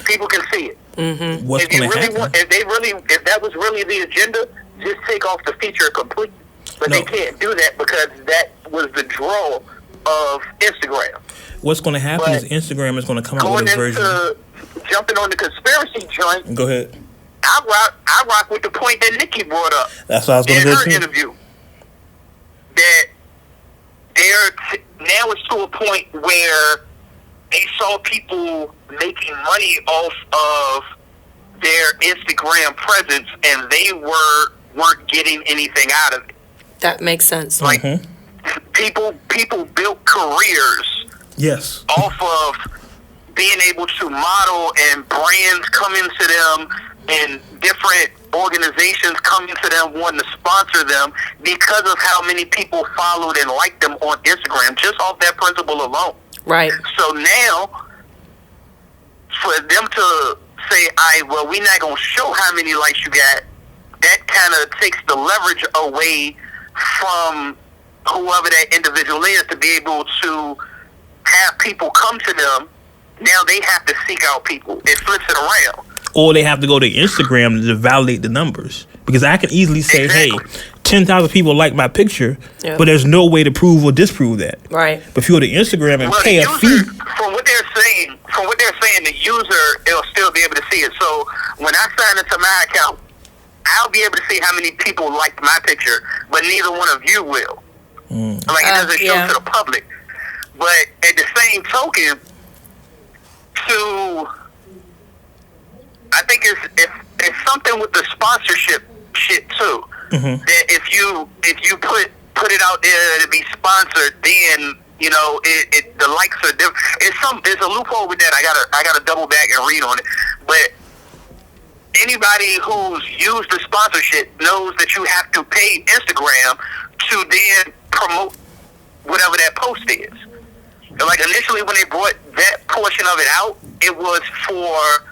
People can see it. Mm-hmm. What's going to happen? If that was really the agenda, just take off the feature completely. But they can't do that because that was the draw of Instagram. What's going to happen is Instagram is going to come out with a version. Jumping on the conspiracy joint. Go ahead. I rock with the point that Nikki brought up. That's what I was going to go to. In her interview. That now it's to a point where they saw people making money off of their Instagram presence, and they weren't getting anything out of it. That makes sense. Like, people built careers off of being able to model, and brands come into them, and different organizations come into them wanting to sponsor them because of how many people followed and liked them on Instagram, just off that principle alone. Right. So now, for them to say, well, we're not going to show how many likes you got, that kind of takes the leverage away from whoever that individual is to be able to have people come to them. Now they have to seek out people. It flips it around. Or they have to go to Instagram to validate the numbers. Because I can easily say, hey, 10,000 people like my picture, but there's no way to prove or disprove that. Right. But if you go to Instagram and pay a fee. From what they're saying, the user will still be able to see it. So when I sign into my account, I'll be able to see how many people liked my picture, but neither one of you will. Like, it doesn't show to the public. But at the same token, to I think it's something with the sponsorship shit too. That if you put it out there to be sponsored, then you know the likes are different. It's a loophole with that. I gotta double back and read on it. But anybody who's used the sponsorship knows that you have to pay Instagram to then promote whatever that post is. Like initially when they brought that portion of it out, it was for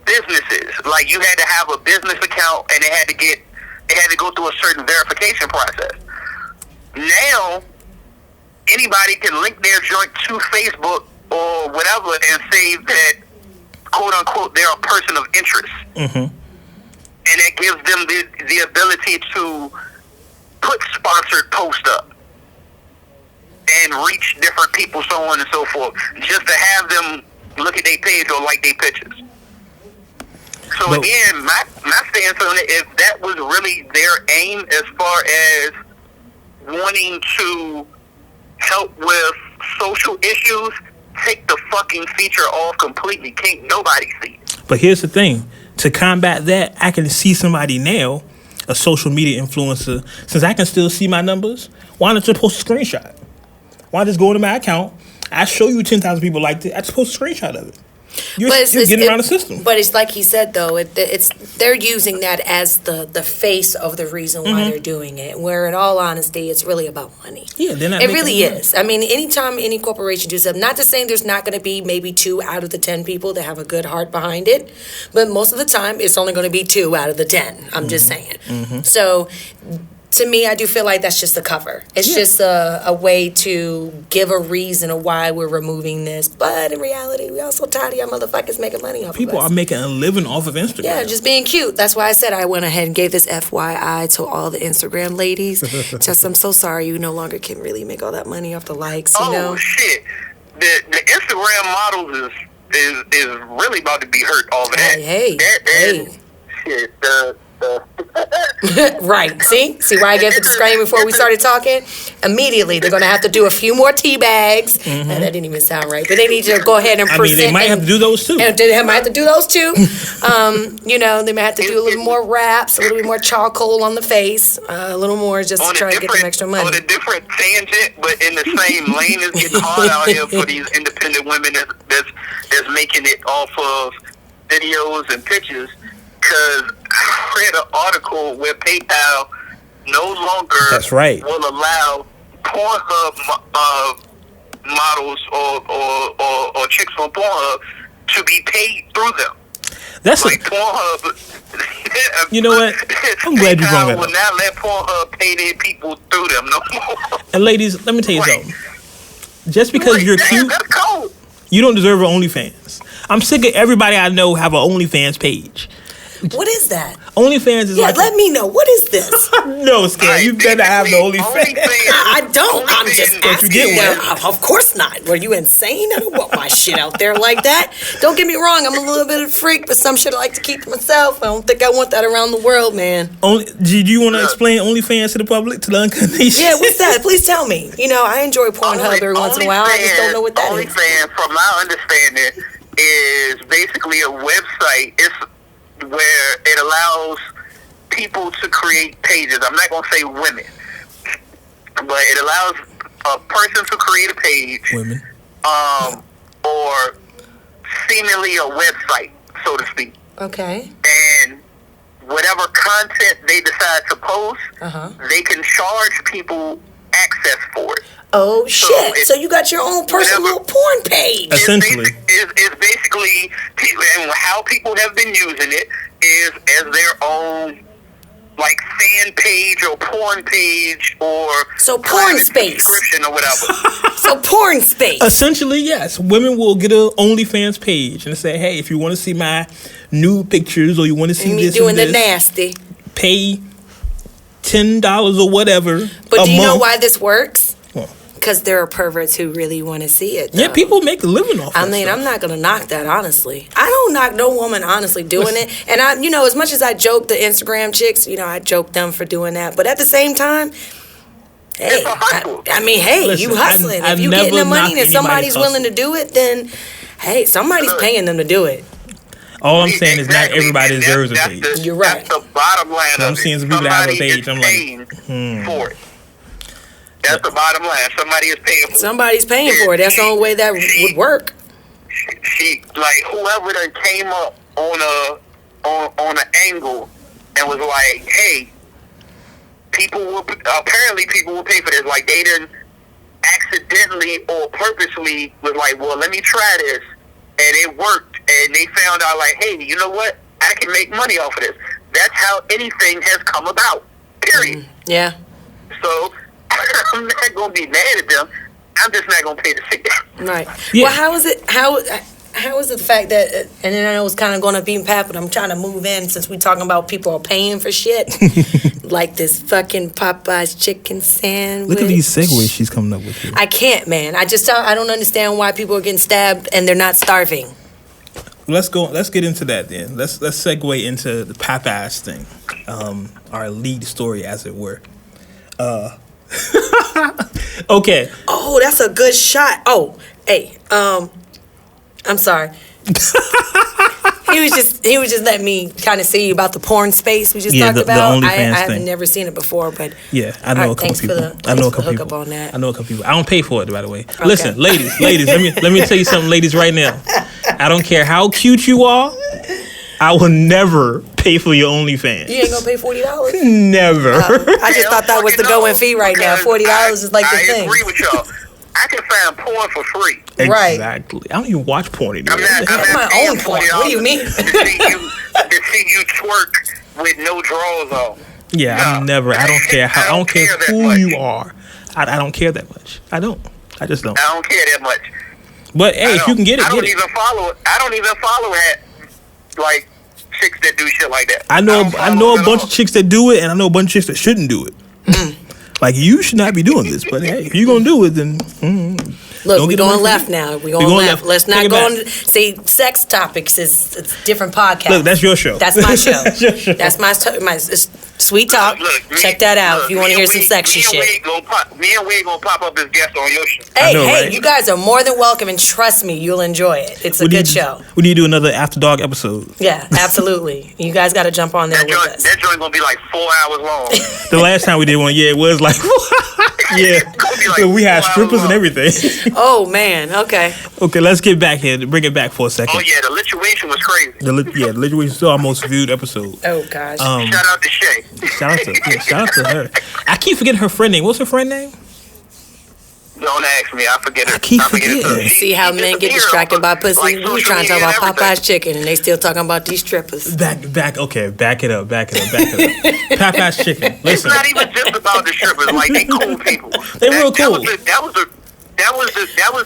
businesses. Like you had to have a business account and it had to go through a certain verification process. Now anybody can link their joint to Facebook or whatever and say that, quote unquote, they're a person of interest. And that gives them the ability to put sponsored posts up and reach different people, so on and so forth, just to have them look at their page or like their pictures. So again, my stance on it, if that was really their aim as far as wanting to help with social issues, take the fucking feature off completely. Can't nobody see it. But here's the thing. To combat that, I can see somebody now, a social media influencer, since I can still see my numbers, why not just post a screenshot? Why just go into my account? I show you 10,000 people liked it. I just post a screenshot of it. You're getting around the system. But it's like he said, though, they're using that as the face of the reason why they're doing it. Where, in all honesty, it's really about money. Yeah, they're not. It really is. I mean, anytime any corporation does something, not to say there's not going to be maybe 2 out of the 10 people that have a good heart behind it, but most of the time, it's only going to be 2 out of the 10. I'm just saying. So, to me, I do feel like that's just a cover. It's just a way to give a reason of why we're removing this. But in reality, we also tired of y'all motherfuckers making money off of us. People are making a living off of Instagram. Yeah, just being cute. That's why I said I went ahead and gave this FYI to all the Instagram ladies. Just, I'm so sorry you no longer can really make all that money off the likes, you know? Oh, shit. The Instagram models is really about to be hurt over that. Hey. Shit, Right. See why I gave the disclaimer before we started talking? Immediately, they're going to have to do a few more tea bags. That didn't even sound right. But they need to go ahead and present. I mean, they might have to do those too. And they might have to do those too. You know, they might have to do a little more wraps, a little bit more charcoal on the face, a little more just to try to get some extra money. On a different tangent, but in the same lane, it's getting hard out here for these independent women that's making it off of videos and pictures. Because I read an article where PayPal no longer will allow Pornhub models or chicks on Pornhub to be paid through them. That's like Pornhub. You know what? I'm glad you brought that up. Will not let Pornhub pay their people through them no more. And ladies, let me tell you something. Just because you're cute, that's cold. You don't deserve an OnlyFans. I'm sick of everybody I know have an OnlyFans page. What is that? OnlyFans is let me know. What is this? No, Scam. You better have the OnlyFans. I don't. I'm just asking. You get one. Of course not. Were you insane? I don't want my shit out there like that. Don't get me wrong. I'm a little bit of a freak, but some shit I like to keep to myself. I don't think I want that around the world, man. Do you want to explain OnlyFans to the public, to the unconditioned? Yeah, what's that? Please tell me. You know, I enjoy Pornhub every once in a while. I just don't know what that is. OnlyFans, from my understanding, is basically a website. It's where it allows people to create pages. I'm not going to say women, but it allows a person to create a page, women, or seemingly a website, so to speak. Okay. And whatever content they decide to post, they can charge people access for it. Oh, shit. So you got your own personal porn page. Essentially. It's basically, and how people have been using it is as their own, like, fan page or porn page or so porn space subscription or whatever. So porn space. Essentially, yes. Women will get an OnlyFans page and say, hey, if you want to see my nude pictures or you want to see this doing and this, the nasty, pay $10 or whatever. But do you know why this works? Because there are perverts who really want to see it. Though. Yeah, people make a living off. I mean, I'm not gonna knock that. Honestly, I don't knock no woman honestly doing it. And I, you know, as much as I joke the Instagram chicks, you know, I joke them for doing that. But at the same time, hey, I mean, hey, listen, you hustling. If you getting the money and somebody's willing to do it, then hey, somebody's paying them to do it. All I'm saying is not everybody deserves a That's page. the- You're right. That's the bottom line I'm of it. seeing some people that have a Somebody page, is I'm like, paying for it. That's the bottom line. Somebody is paying for it. Somebody's paying for it. That's the only way that would work. She like whoever done came up on an angle and was like, hey, people will pay for this. Like they didn't accidentally or purposely was like, well, let me try this, and it worked, and they found out like, hey, you know what? I can make money off of this. That's how anything has come about. Period. Yeah. So I'm not gonna be mad at them. I'm just not gonna pay to see that. Right. Yeah. Well, how is it? How is it the fact that? And then I know it's kind of going to beat path, but I'm trying to move in since we talking about people are paying for shit, like this fucking Popeye's chicken sandwich. Look at these segues she's coming up with here. I can't, man. I don't understand why people are getting stabbed and they're not starving. Let's get into that then. Let's segue into the Popeyes thing, our lead story, as it were. Okay. Oh, that's a good shot. Oh, hey, I'm sorry. He was just letting me kind of see about the porn space we just talked about. The I OnlyFans haven't thing. never seen it before, but Yeah, I know a couple thanks people. For the, I know a thanks for couple the people. hookup on that. I know a couple people. I don't pay for it, by the way. Listen, ladies, let me tell you something, ladies, right now. I don't care how cute you are. I will never pay for your OnlyFans. You ain't gonna pay $40? Never. I just thought that was the going fee right now. $40 is like the thing. I agree with y'all. I can find porn for free. Right. Exactly. I don't even watch porn anymore. I'm not my paying own porn. What do you mean? to see you twerk with no drawers on. Yeah, I don't care I don't care that who much. you are. I don't care that much. I just don't. I don't care that much. But hey, if you can get it, I don't get it. even follow that, like chicks that do shit like that. I know a bunch of chicks that do it, and I know a bunch of chicks that shouldn't do it. Like, you should not be doing this, but hey, if you're gonna do it, then Look, don't we're get the going money left for now. We're going left. Let's Take not it go back. on. See, sex topics is it's different podcast. Look, that's your show. That's my show. That's your show. That's my it's Sweet Talk. Look, Check that out if you want to hear some sexy shit. Me and Wade gonna pop up as guests on your show. Hey, know, hey, right? you guys are more than welcome, and trust me, you'll enjoy it. It's a good show. We need to do another After Dark episode. Yeah, absolutely. You guys got to jump on there with us. That joint gonna be like 4 hours long. The last time we did one, it was like, yeah, Gonna be like we had 4 hours strippers and long. everything. Oh man, okay. Okay, let's get back here. Bring it back for a second. Oh yeah, the lituation was crazy. The literally is still our most viewed episode. Oh gosh. Shout out to Shay. Shout out to her. I keep forgetting her friend name. What's her friend name? Don't ask me. I forget it. I keep forget it, forgetting. too. See how men get distracted by pussy? Like We was social trying to talk media about and everything. Popeye's chicken, and they still talking about these strippers. Back it up. Popeye's chicken. It's Listen, not even just about the strippers. Like they cool people. They real cool. That was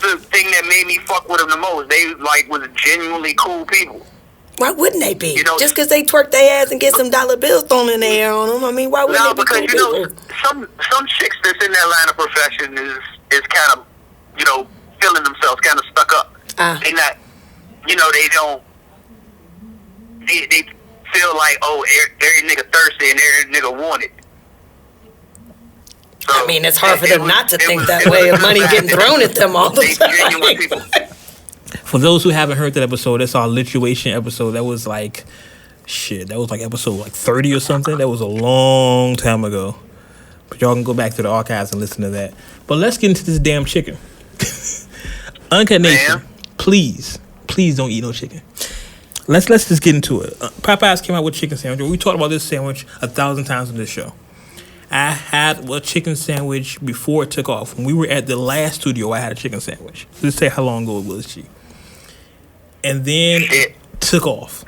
the thing that made me fuck with them the most. They like was genuinely cool people. Why wouldn't they be? You know- Just because they twerk their ass and get some dollar bills thrown in the air on them. I mean, why wouldn't No, they be because cool you know people? some chicks that's in that line of profession is kind of feeling themselves kind of stuck up. They not they don't they feel like every nigga thirsty and every nigga want it. So, I mean, it's hard for them not to think that it way was of money getting thrown at them all the They genuine people. time. for those who haven't heard that episode, that's our lituation episode. That was like, that was like episode like 30 or something. That was a long time ago. But y'all can go back to the archives and listen to that. But let's get into this damn chicken. Uncut Nation, Ma'am? please don't eat no chicken. Let's just get into it. Popeyes came out with chicken sandwich. We talked about this sandwich 1,000 times on this show. I had a chicken sandwich before it took off. When we were at the last studio, I had a chicken sandwich. Let's say how long ago it was, G. And then it took off.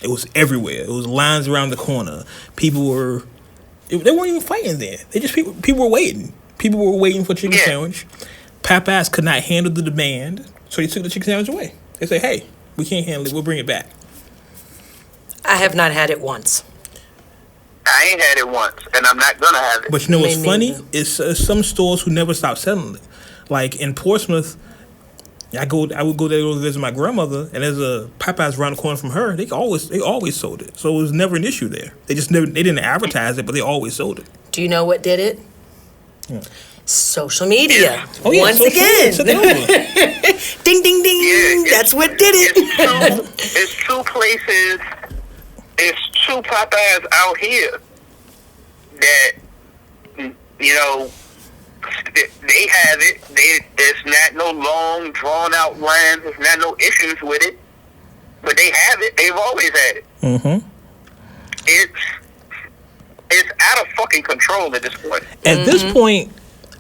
It was everywhere. It was lines around the corner. People were... They weren't even fighting there. People were waiting. People were waiting for chicken sandwich. Popeyes could not handle the demand, so they took the chicken sandwich away. They said, hey, we can't handle it. We'll bring it back. I have not had it once. I ain't had it once, and I'm not gonna have it. But you know what's Me funny? neither. It's some stores who never stop selling it. Like in Portsmouth, I would go there to visit my grandmother, and there's a Popeyes around the corner from her. They always sold it, so it was never an issue there. They didn't advertise it, but they always sold it. Do you know what did it? Social media. Oh, yeah, Once social media again. took over. Ding, ding, ding. That's what did it. It's two places. It's two Popeyes out here that, you know, they have it. There's not no long, drawn out lines. There's not no issues with it. But they have it. They've always had it. Mm-hmm. It's out of fucking control at this point. At this point,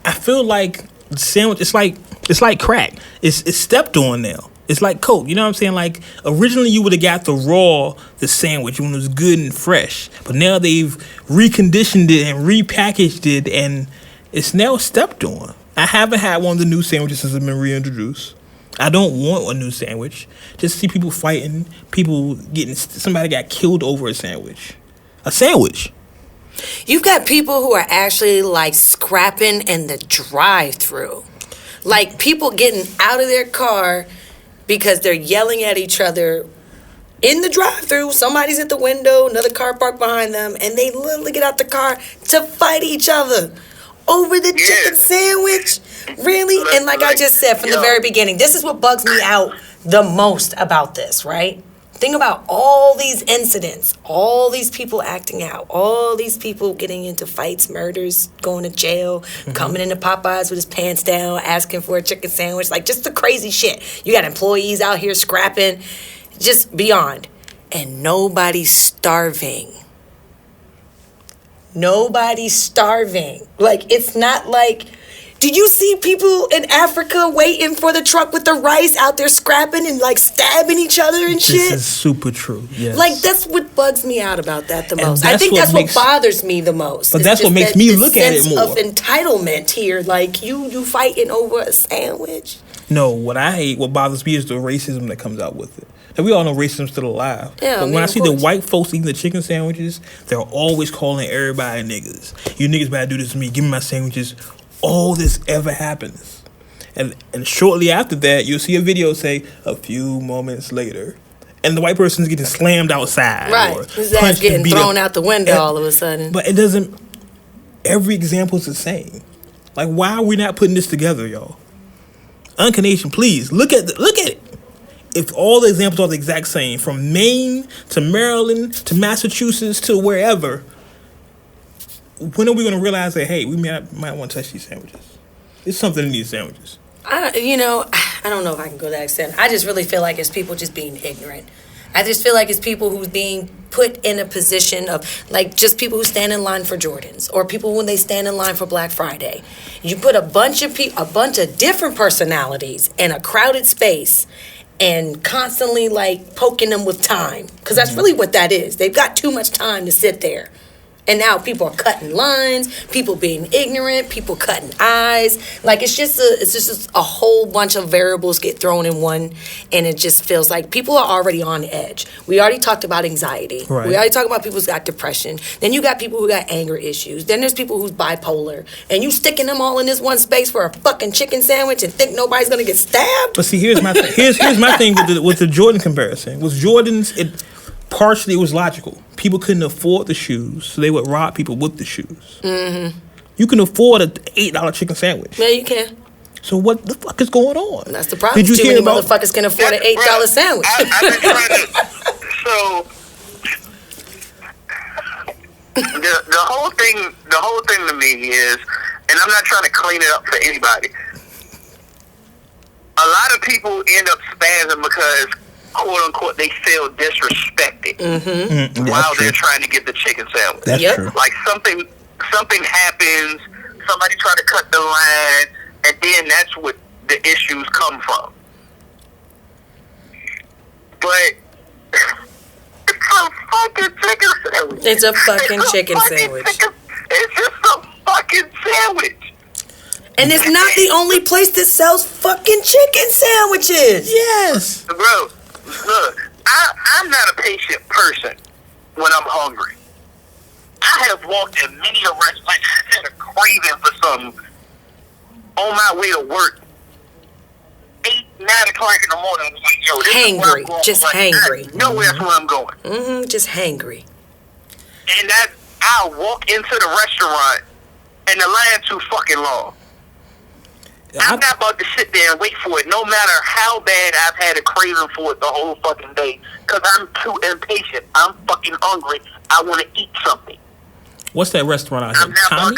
I feel like the sandwich. It's like crack. It's stepped on now. It's like Coke. You know what I'm saying? Like originally, you would have got the sandwich when it was good and fresh. But now they've reconditioned it and repackaged it, and it's now stepped on. I haven't had one of the new sandwiches since it's been reintroduced. I don't want a new sandwich. Just see people fighting, somebody got killed over a sandwich. A sandwich. You've got people who are actually like scrapping in the drive-thru. Like people getting out of their car because they're yelling at each other in the drive-thru. Somebody's at the window, another car parked behind them, and they literally get out the car to fight each other over the chicken sandwich. Really? And like I just said from the very beginning, this is what bugs me out the most about this, right? Think about all these incidents, all these people acting out, all these people getting into fights, murders, going to jail, coming into Popeyes with his pants down, asking for a chicken sandwich, like just the crazy shit. You got employees out here scrapping, just beyond. And nobody's starving. Nobody's starving. Like, it's not like... Did you see people in Africa waiting for the truck with the rice out there scrapping and like stabbing each other and shit? This is super true. Yes. Like that's what bugs me out about that the most. I think that's what bothers me the most. But that's what makes me look at it more. Of entitlement here, like you fighting over a sandwich. No, what bothers me is the racism that comes out with it. And we all know racism's still alive. Yeah, but when I see the white folks eating the chicken sandwiches, they're always calling everybody niggas. You niggas better do this to me. Give me my sandwiches. All this ever happens. And shortly after that, you'll see a video say, a few moments later. And the white person's getting slammed outside. Right. His ass getting thrown out the window all of a sudden. But it doesn't... Every example is the same. Like, why are we not putting this together, y'all? Uncanation, please, look at it. If all the examples are the exact same, from Maine to Maryland to Massachusetts to wherever... When are we going to realize that, hey, we might want to touch these sandwiches? There's something in these sandwiches. I don't know if I can go to that extent. I just really feel like it's people just being ignorant. I just feel like it's people who's being put in a position of, like, just people who stand in line for Jordans or people when they stand in line for Black Friday. You put a bunch of different personalities in a crowded space and constantly, like, poking them with time. Because that's really what that is. They've got too much time to sit there. And now people are cutting lines, people being ignorant, people cutting eyes. Like it's just a whole bunch of variables get thrown in one, and it just feels like people are already on edge. We already talked about anxiety. Right. We already talked about people who's got depression. Then you got people who got anger issues. Then there's people who's bipolar. And you sticking them all in this one space for a fucking chicken sandwich and think nobody's gonna get stabbed? But see, here's my here's my thing with the Jordan comparison. With Jordans, partially it was logical. People couldn't afford the shoes, so they would rob people with the shoes. Mm-hmm. You can afford an $8 chicken sandwich. Yeah, you can. So what the fuck is going on? That's the problem. Too many motherfuckers can afford an $8 sandwich. I've been trying to... So... The whole thing to me is, and I'm not trying to clean it up for anybody, a lot of people end up spazzing because, quote unquote, they feel disrespected while they're trying to get the chicken sandwich. That's true. Like something happens, somebody try to cut the line, and then that's what the issues come from. But it's a fucking chicken sandwich. It's a fucking chicken sandwich. It's just a fucking sandwich. And it's not the only place that sells fucking chicken sandwiches. Yes. Bro, look, I'm not a patient person when I'm hungry. I have walked in many a restaurant. I had a craving for something on my way to work. 8, 9 o'clock in the morning, I was like, yo, this is where I'm going. Just hangry. I know that's where I'm going. Just hangry. And I'll walk into the restaurant, and the line too fucking long. I'm not about to sit there and wait for it, no matter how bad I've had a craving for it the whole fucking day, because I'm too impatient. I'm fucking hungry. I want to eat something. What's that restaurant out here? I'm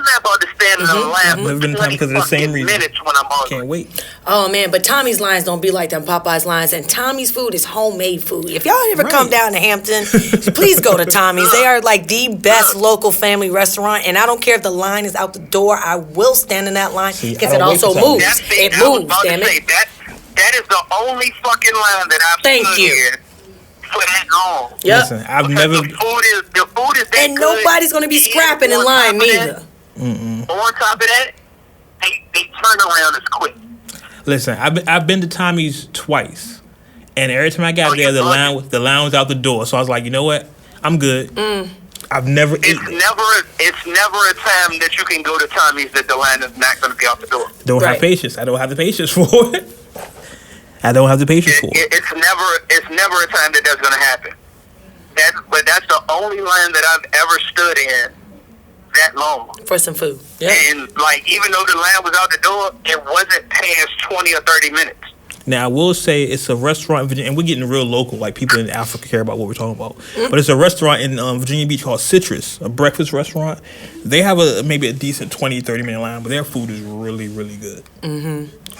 not about to stand in the line I've never been to Tommy's because of the same reason. Minutes when I'm hungry. Can't wait. Oh man, but Tommy's lines don't be like them Popeyes lines, and Tommy's food is homemade food. If y'all ever come down to Hampton, please go to Tommy's. They are like the best local family restaurant, and I don't care if the line is out the door. I will stand in that line because it also moves. It moves, damn it. That is the only fucking line that I've stood in for that long. Yep. Listen, I've never. The food is that and good. nobody's gonna be scrapping in line neither. On top of that, they turn around as quick. Listen, I've been to Tommy's twice, and every time I got there, the line was out the door. So I was like, you know what, I'm good. I've never. It's never a time that you can go to Tommy's that the line is not going to be out the door. Don't have patience. I don't have the patience for it. I don't have the patience for it. It's never a time that that's going to happen. But that's the only line that I've ever stood in that long for some food. Yep. And like, even though the line was out the door, it wasn't past 20 or 30 minutes. Now, I will say it's a restaurant in Virginia, and we're getting real local, like people in Africa care about what we're talking about. But it's a restaurant in Virginia Beach called Citrus, a breakfast restaurant. They have maybe a decent 20, 30-minute line, but their food is really, really good.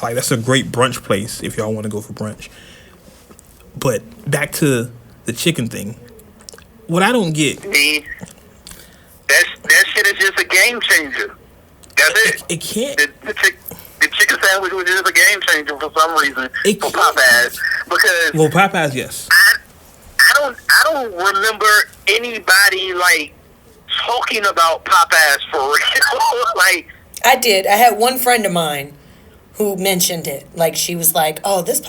Like, that's a great brunch place if y'all want to go for brunch. But back to the chicken thing. What I don't get... That shit is just a game changer. That's it. It can't... The chicken sandwich was just a game changer for some reason for Popeyes. Because... Well, Popeyes, yes. I don't remember anybody, like, talking about Popeyes for real. Like... I did. I had one friend of mine who mentioned it. Like, she was like, oh, this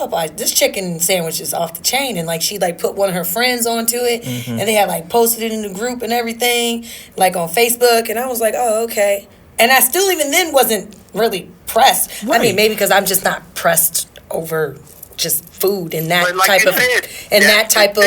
chicken sandwich is off the chain. And, like, she, like, put one of her friends onto it. And they had, like, posted it in the group and everything, like, on Facebook. And I was like, oh, okay. And I still even then wasn't really pressed. Right. I mean, maybe because I'm just not pressed over just food and that type of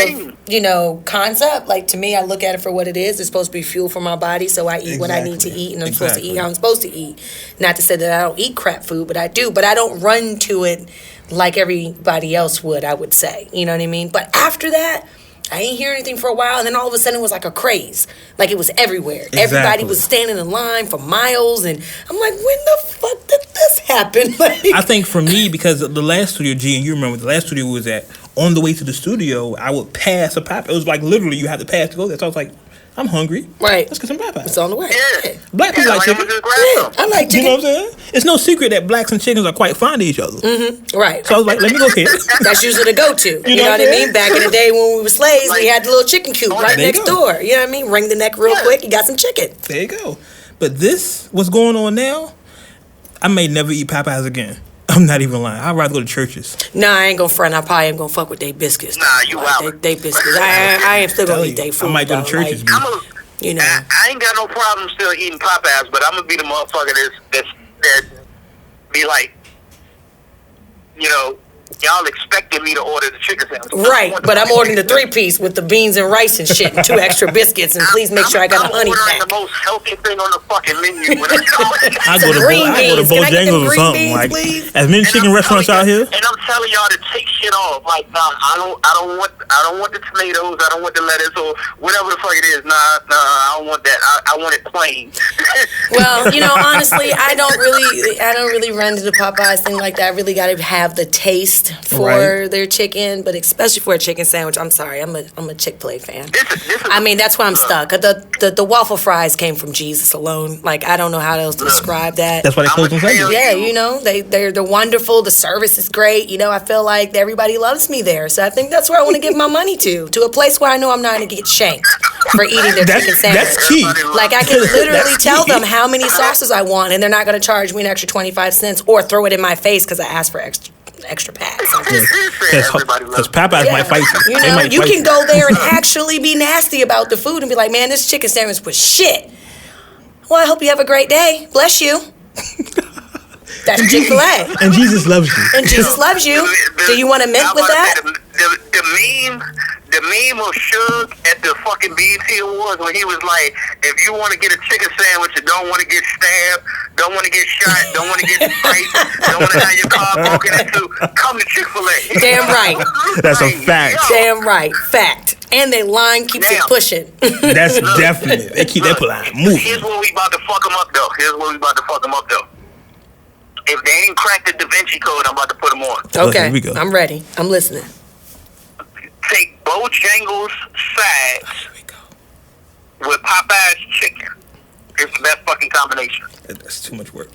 you know, concept. Like, to me, I look at it for what it is. It's supposed to be fuel for my body, so I eat what I need to eat, and I'm supposed to eat how I'm supposed to eat. Not to say that I don't eat crap food, but I do. But I don't run to it like everybody else would, I would say. You know what I mean? But after that, I ain't hear anything for a while, and then all of a sudden it was like a craze. Like, it was everywhere. Everybody was standing in line for miles, and I'm like, when the fuck did this happen? Like, I think for me, because the last studio, G, and you remember the last studio was at, on the way to the studio, I would pass a Popeyes. It was like literally you had to pass to go there. So I was like, I'm hungry. Right. Let's get some Popeyes. It's on the way. Yeah. Black people like chicken. I like chicken. You know what I'm saying? It's no secret that blacks and chickens are quite fond of each other. Right. So I was like, let me go here. That's usually the go-to. You know what I mean? Back in the day when we were slaves, we had the little chicken coop right next door. You know what I mean? Ring the neck real quick. You got some chicken. There you go. But this, what's going on now, I may never eat Popeyes again. I'm not even lying. I'd rather go to churches. Nah, I ain't gonna front. I probably am gonna fuck with they biscuits. Nah, you out. They biscuits. I am still gonna eat they food. I might go to churches. Like, you know, I ain't got no problem still eating Popeyes, but I'm gonna be the motherfucker that be like, you know, y'all expected me to order the chicken sandwich. Right, but I'm ordering the 3-piece with the beans and rice and shit and 2 extra biscuits, and please make sure I got a honey pack. I'm ordering the most healthy thing on the fucking menu. I go to Bojangles or something. Like, as many chicken restaurants out here. And I'm telling y'all to take shit off. Like, nah, I don't want the tomatoes. I don't want the lettuce or whatever the fuck it is. Nah, I don't want that. I want it plain. Well, you know, honestly, I don't really run to the Popeyes thing like that. I really got to have the taste for their chicken, but especially for a chicken sandwich. I'm sorry, I'm a Chick-fil-A fan. I mean, that's why I'm stuck. The waffle fries came from Jesus alone. Like, I don't know how else to describe that. That's why they close them. Yeah, you know, they're wonderful. The service is great. You know, I feel like everybody loves me there. So I think that's where I want to give my money to a place where I know I'm not going to get shanked for eating their chicken sandwich. That's key. Like, I can literally tell them how many sauces I want, and they're not going to charge me an extra 25 cents or throw it in my face because I asked for extra packs. Because Popeyes might fight you. You know, you can go there and actually be nasty about the food and be like, man, this chicken sandwich was shit. Well, I hope you have a great day. Bless you. That's Chick-fil-A. And Jesus loves you. And Jesus loves you. Do you want to mint with that? The the meme of Suge at the fucking BET Awards when he was like, if you want to get a chicken sandwich and don't want to get stabbed, don't want to get shot, don't want to get fight, don't want to have your car broken into, come to Chick-fil-A. Damn right. That's a fact. Damn right. Fact. And their line keeps it pushing. That's definite. They keep that line moving. Here's what we about to fuck them up, though. If they ain't cracked the Da Vinci Code, I'm about to put them on. Okay, here we go. I'm ready. I'm listening. Take Bojangles sides with Popeye's chicken. It's the best fucking combination. That's too much work.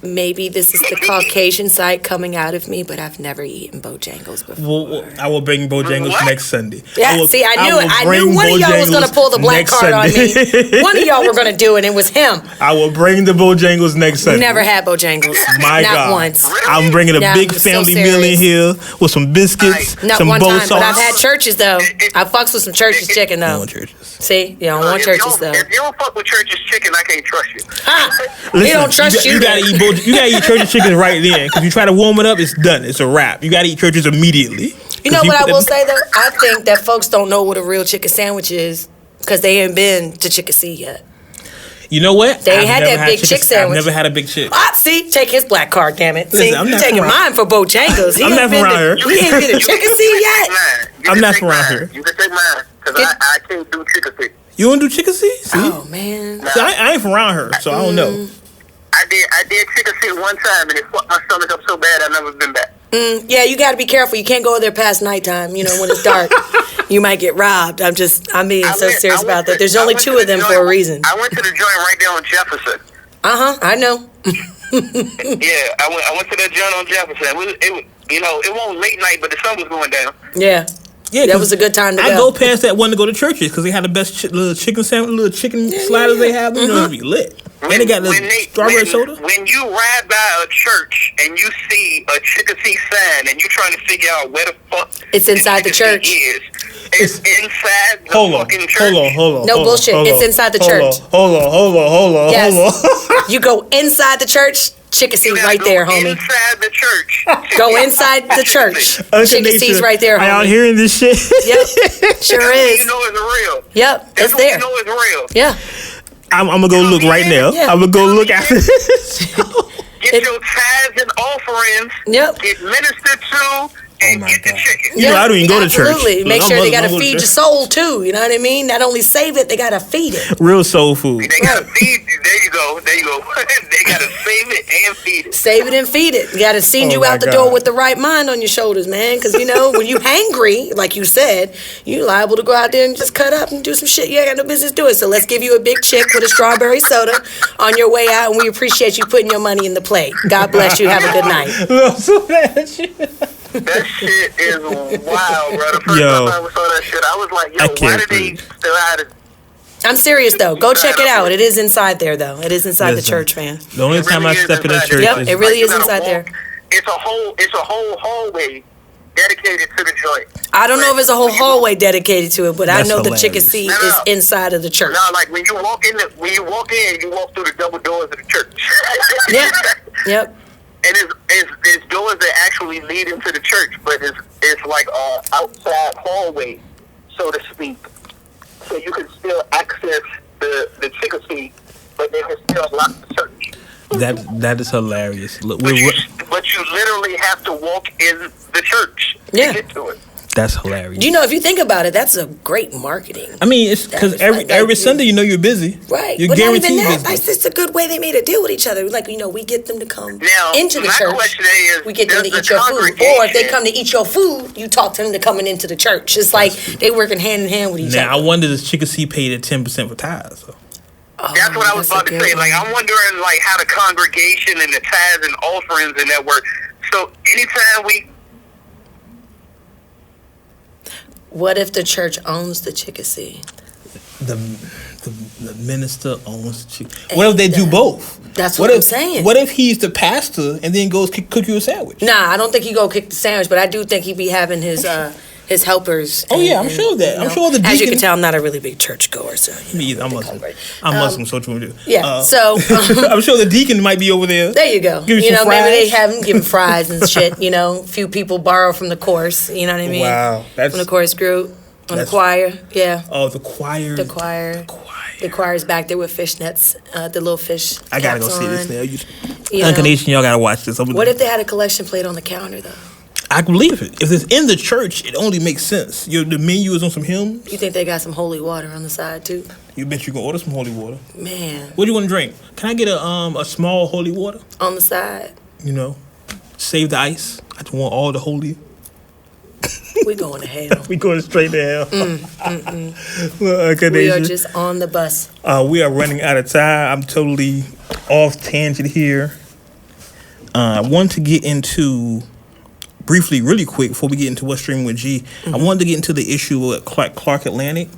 Maybe this is the Caucasian side coming out of me, but I've never eaten Bojangles before. Well, I will bring Bojangles next Sunday. Yeah, I knew it. I knew one of y'all was going to pull the black card on me. One of y'all were going to do it, and it was him. I will bring the Bojangles next Sunday. Never had Bojangles. My Not God. once. I'm bringing a big I'm so family meal in serious. here with some biscuits, Not some one bow time, sauce. but I've had churches, though. I fucks with some churches chicken, I though. want churches. See? You don't want churches, though. If you don't fuck with Church's chicken, I can't trust you. They don't trust you. You gotta eat you gotta eat church's chicken right then. Because you try to warm it up, it's done. It's a wrap. You gotta eat church's immediately. You know what I will say, though? I think that folks don't know what a real chicken sandwich is because they ain't been to Chick-a-See yet. You know what? They ain't had that big chick sandwich. I've never had a big chick. See, take his black card, damn it. See, Listen, I'm you not taking from mine for Bojangles. I'm not from around here. He ain't been to Chick-a-See yet. I'm not from around here. You can take mine because I can't do Chick-a-See. You want to do Chick-a-See? See? Oh, man. See, I ain't from around here, so I don't know. I did Chick-a-See one time and it fucked my stomach up so bad I've never been back. Yeah, you got to be careful. You can't go there past nighttime. You know, when it's dark, you might get robbed. I'm being so serious about that. There's only two of them for a reason. I went to the joint right there on Jefferson. I know. Yeah, I went to that joint on Jefferson. It wasn't late night, but the sun was going down. Yeah. Yeah, that was a good time to go. I go past that one to go to churches because they had the best little chicken sandwich, little chicken sliders they have. You know, it'd be lit. And they got the strawberry soda. When you ride by a church and you see a Chick-a-See sign and you trying to figure out where the fuck it's inside the church. It's inside the fucking church. Hold on. No bullshit. It's inside the church. Hold on. Yes. You go inside the church. Chick-a-See right there, homie. Inside the church. Go inside the church. Chick-a-See's right there, homie. Are y'all hearing this shit? Yep, sure is. You know it's real. Yep, That's it's there. You know it's real. Yeah. I'm gonna go look right now. Yeah. I'm gonna go look after this. Get your tithes and offerings. Yep. Get ministered to. And get the chicken. You know, I don't even go to church. Absolutely. Make sure they got to feed your soul, too. You know what I mean? Not only save it, they got to feed it. Real soul food. They got to feed you. There you go. They got to save it and feed it. Save it and feed it. You got to send you out the door with the right mind on your shoulders, man. Because, you know, when you hangry, like you said, you're liable to go out there and just cut up and do some shit you ain't got no business doing. So let's give you a big chick with a strawberry soda on your way out. And we appreciate you putting your money in the plate. God bless you. Have a good night. That shit is wild, bro. The first time I ever saw that shit, I was like, why did they still have it? I'm serious, though. Go check it out. It is inside there, though. It is inside the church, man. The only time I step in the church is... it really is inside there. It's a whole hallway dedicated to the joint. I don't know if it's a whole hallway dedicated to it, but I know the Chick-a-See is inside of the church. No, like when you walk in, you walk through the double doors of the church. Yep. And it's doors that actually lead into the church, but it's like an outside hallway, so to speak. So you can still access the Chick-a-See, but they can still lock the church. That is hilarious. Look, but you literally have to walk in the church to get to it. That's hilarious. You know, if you think about it, that's a great marketing. I mean, it's because every Sunday, you know, you're busy. Right. You're but guaranteed not even that. busy. That's just a good way they made a deal with each other. Like, you know, we get them to come into the church. Is, we get them to eat your food. Or if they come to eat your food, you talk to them to coming into the church. It's like they working hand in hand with each other. Now, I wonder does Chick-a-See pay the 10% for tithes? So. That's what I was about to say. Like, I'm wondering, like, how the congregation and the tithes and offerings and that work. So, anytime we... What if the church owns the Chick-a-See? The minister owns the Chick-a-See. What if they do both? That's what I'm saying. What if he's the pastor and then goes cook you a sandwich? Nah, I don't think he go kick the sandwich, but I do think he be having his his helpers. Oh yeah, I'm sure of that. I'm sure the deacon. As you can tell, I'm not a really big churchgoer, so Me either. I'm Muslim. I'm Muslim, so what you want to do? Yeah. So I'm sure the deacon might be over there. there you go. Give you some maybe they fries. have him giving fries and shit. A few people borrow from the chorus. You know what I mean? Wow, From the chorus group, from the choir. Yeah. Oh, the choir. The choir. The choir's back there with fishnets, the little fish. I gotta go caps see on. this now. You know. Uncondition, y'all gotta watch this. What if they had a collection plate on the counter though? I can believe it. If it's in the church, it only makes sense. The menu is on some hymns. You think they got some holy water on the side too? You bet you can order some holy water. Man. What do you want to drink? Can I get a small holy water? On the side. Save the ice. I just want all the holy. We going to hell. We going straight to hell. We are just on the bus. We are running out of time. I'm totally off tangent here. I want to get into, briefly, really quick, before we get into What's Streaming with G, I wanted to get into the issue with Clark Atlantic.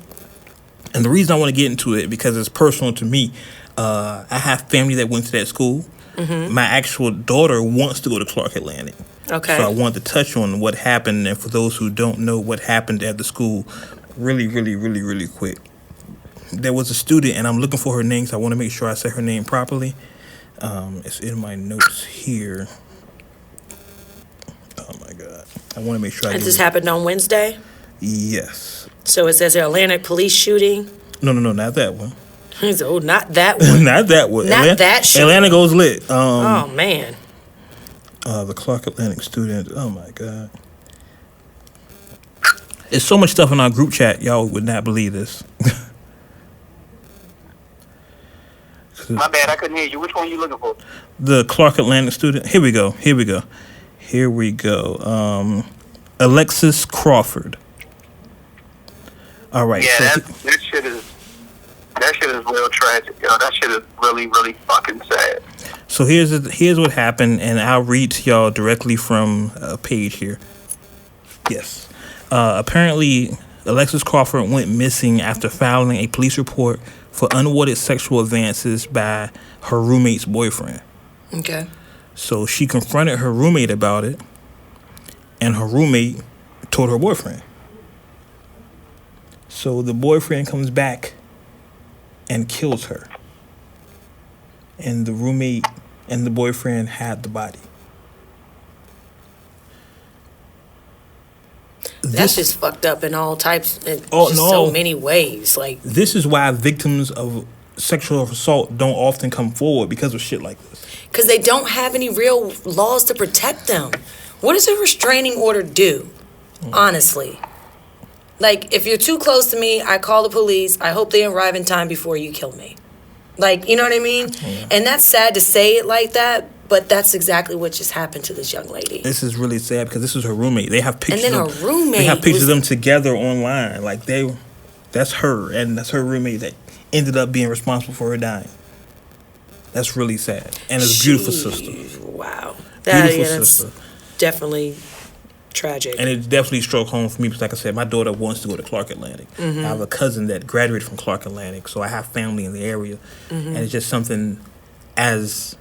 And the reason I want to get into it, because it's personal to me. I have family that went to that school. My actual daughter wants to go to Clark Atlantic. Okay. So I wanted to touch on what happened, and for those who don't know what happened at the school, really, really, really, really quick. There was a student, and I'm looking for her name, so I want to make sure I say her name properly. It's in my notes here. Oh my God. I want to make sure I This happened on Wednesday? Yes. So it says Atlantic police shooting? No, not that one. Oh, not that one. Not that one. Not that shit. Atlanta goes lit. Oh, man. The Clark Atlantic student. Oh my God. There's so much stuff in our group chat. Y'all would not believe this. My bad, I couldn't hear you. Which one are you looking for? The Clark Atlantic student. Here we go. Alexis Crawford. All right. Yeah, So that shit is real tragic, yo. That shit is really, really fucking sad. So here's what happened, and I'll read to y'all directly from a page here. Yes. Apparently, Alexis Crawford went missing after filing a police report for unwanted sexual advances by her roommate's boyfriend. Okay. So she confronted her roommate about it, and her roommate told her boyfriend. So the boyfriend comes back and kills her. And the roommate and the boyfriend had the body. That's just fucked up in all types, so many ways. Like, this is why victims of sexual assault don't often come forward, because of shit like this. because they don't have any real laws to protect them. What does a restraining order do? Honestly. Like, if you're too close to me, I call the police. I hope they arrive in time before you kill me. Like, you know what I mean? Yeah. And that's sad to say it like that, but that's exactly what just happened to this young lady. This is really sad because this is her roommate. They have pictures. And then her roommate. They have pictures of them together online. Like, that's her, and that's her roommate that ended up being responsible for her dying. That's really sad, and it's a beautiful sister. Wow, Beautiful that's sister. Definitely tragic. And it definitely struck home for me because, like I said, my daughter wants to go to Clark Atlantic. Mm-hmm. I have a cousin that graduated from Clark Atlantic, so I have family in the area. Mm-hmm. And it's just something it's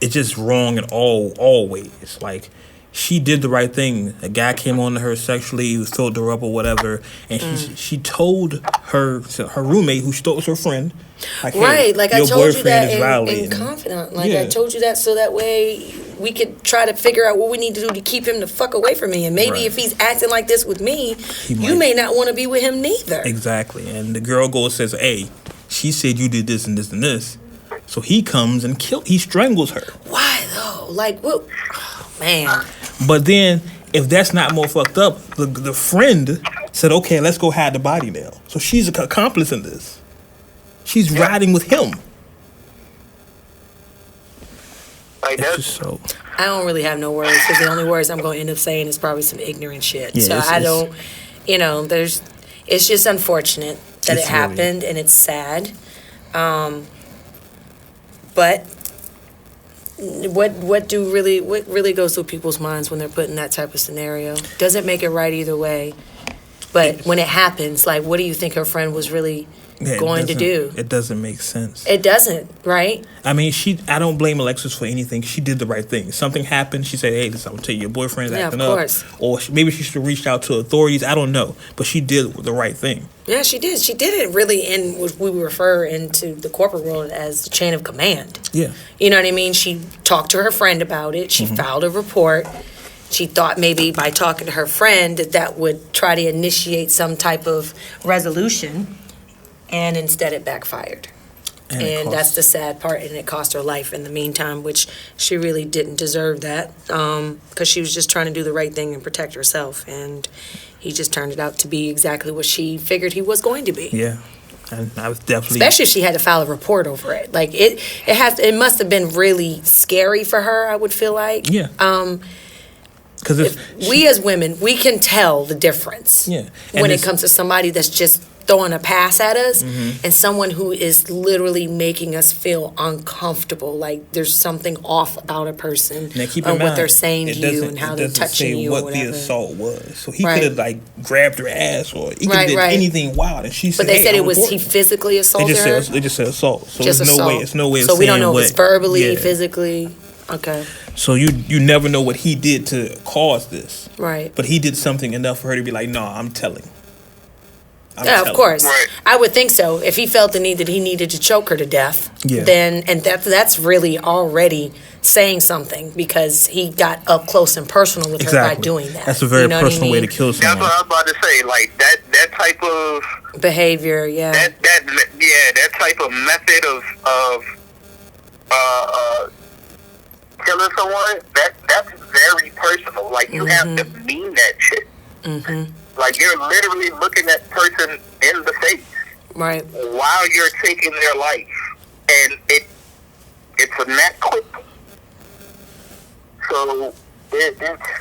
just wrong in all ways. Like, she did the right thing. A guy came on to her sexually, he was filled her up or whatever, and she told her roommate, who she thought was her friend, like, hey, right, like, your I told you boyfriend that is violating. in confidant. Like, yeah. I told you that so that way we could try to figure out what we need to do to keep him the fuck away from me. And maybe if he's acting like this with me, you may not want to be with him neither. Exactly. And the girl goes and says, hey, she said you did this and this and this. So he comes and he strangles her. Why though? Like, what? Oh, man. But then, if that's not more fucked up, the friend said, okay, let's go hide the body now. So she's an accomplice in this. She's riding with him. Like, it's just so... I don't really have no words, because the only words I'm going to end up saying is probably some ignorant shit. Yeah, so I don't, it's just unfortunate that it happened, and it's sad. But what really goes through people's minds when they're put in that type of scenario? Doesn't make it right either way. But when it happens, like, what do you think her friend was really going to do? It doesn't make sense. It doesn't, right? I mean, I don't blame Alexis for anything. She did the right thing. Something happened. She said, hey, listen, I'm going to tell you, your boyfriend's acting up. Course. Or maybe she should have reached out to authorities. I don't know. But she did the right thing. Yeah, she did. She did it really in what we refer into the corporate world as the chain of command. Yeah. You know what I mean? She talked to her friend about it. She filed a report. She thought maybe by talking to her friend that would try to initiate some type of resolution. And instead it backfired. And that's the sad part. And it cost her life in the meantime, which she really didn't deserve that. Because she was just trying to do the right thing and protect herself. And he just turned it out to be exactly what she figured he was going to be. Yeah. And I was definitely... Especially if she had to file a report over it. Like, it must have been really scary for her, I would feel like. Yeah. Because we as women, we can tell the difference. Yeah. When it comes to somebody that's just throwing a pass at us and someone who is literally making us feel uncomfortable, like there's something off about a person or what they're saying to you and how they're touching you or whatever. What the assault was. So he could have like grabbed her ass or he could have did anything wild. And she said, but they said he physically assaulted her? They just said assault. So just there's no way of saying so we don't know if it's verbally, yeah. physically. Okay. So you never know what he did to cause this. Right. But he did something enough for her to be like, no, I'm telling. Of course. Right. I would think so. If he felt the need that he needed to choke her to death, then that's really already saying something because he got up close and personal with her by doing that. That's a very personal way to kill someone. That's what I was about to say. Like that type of behavior, that type of method of killing someone, that's very personal. Like you have to mean that shit. Like you're literally looking that person in the face, right, while you're taking their life, and it's a that quick. So it's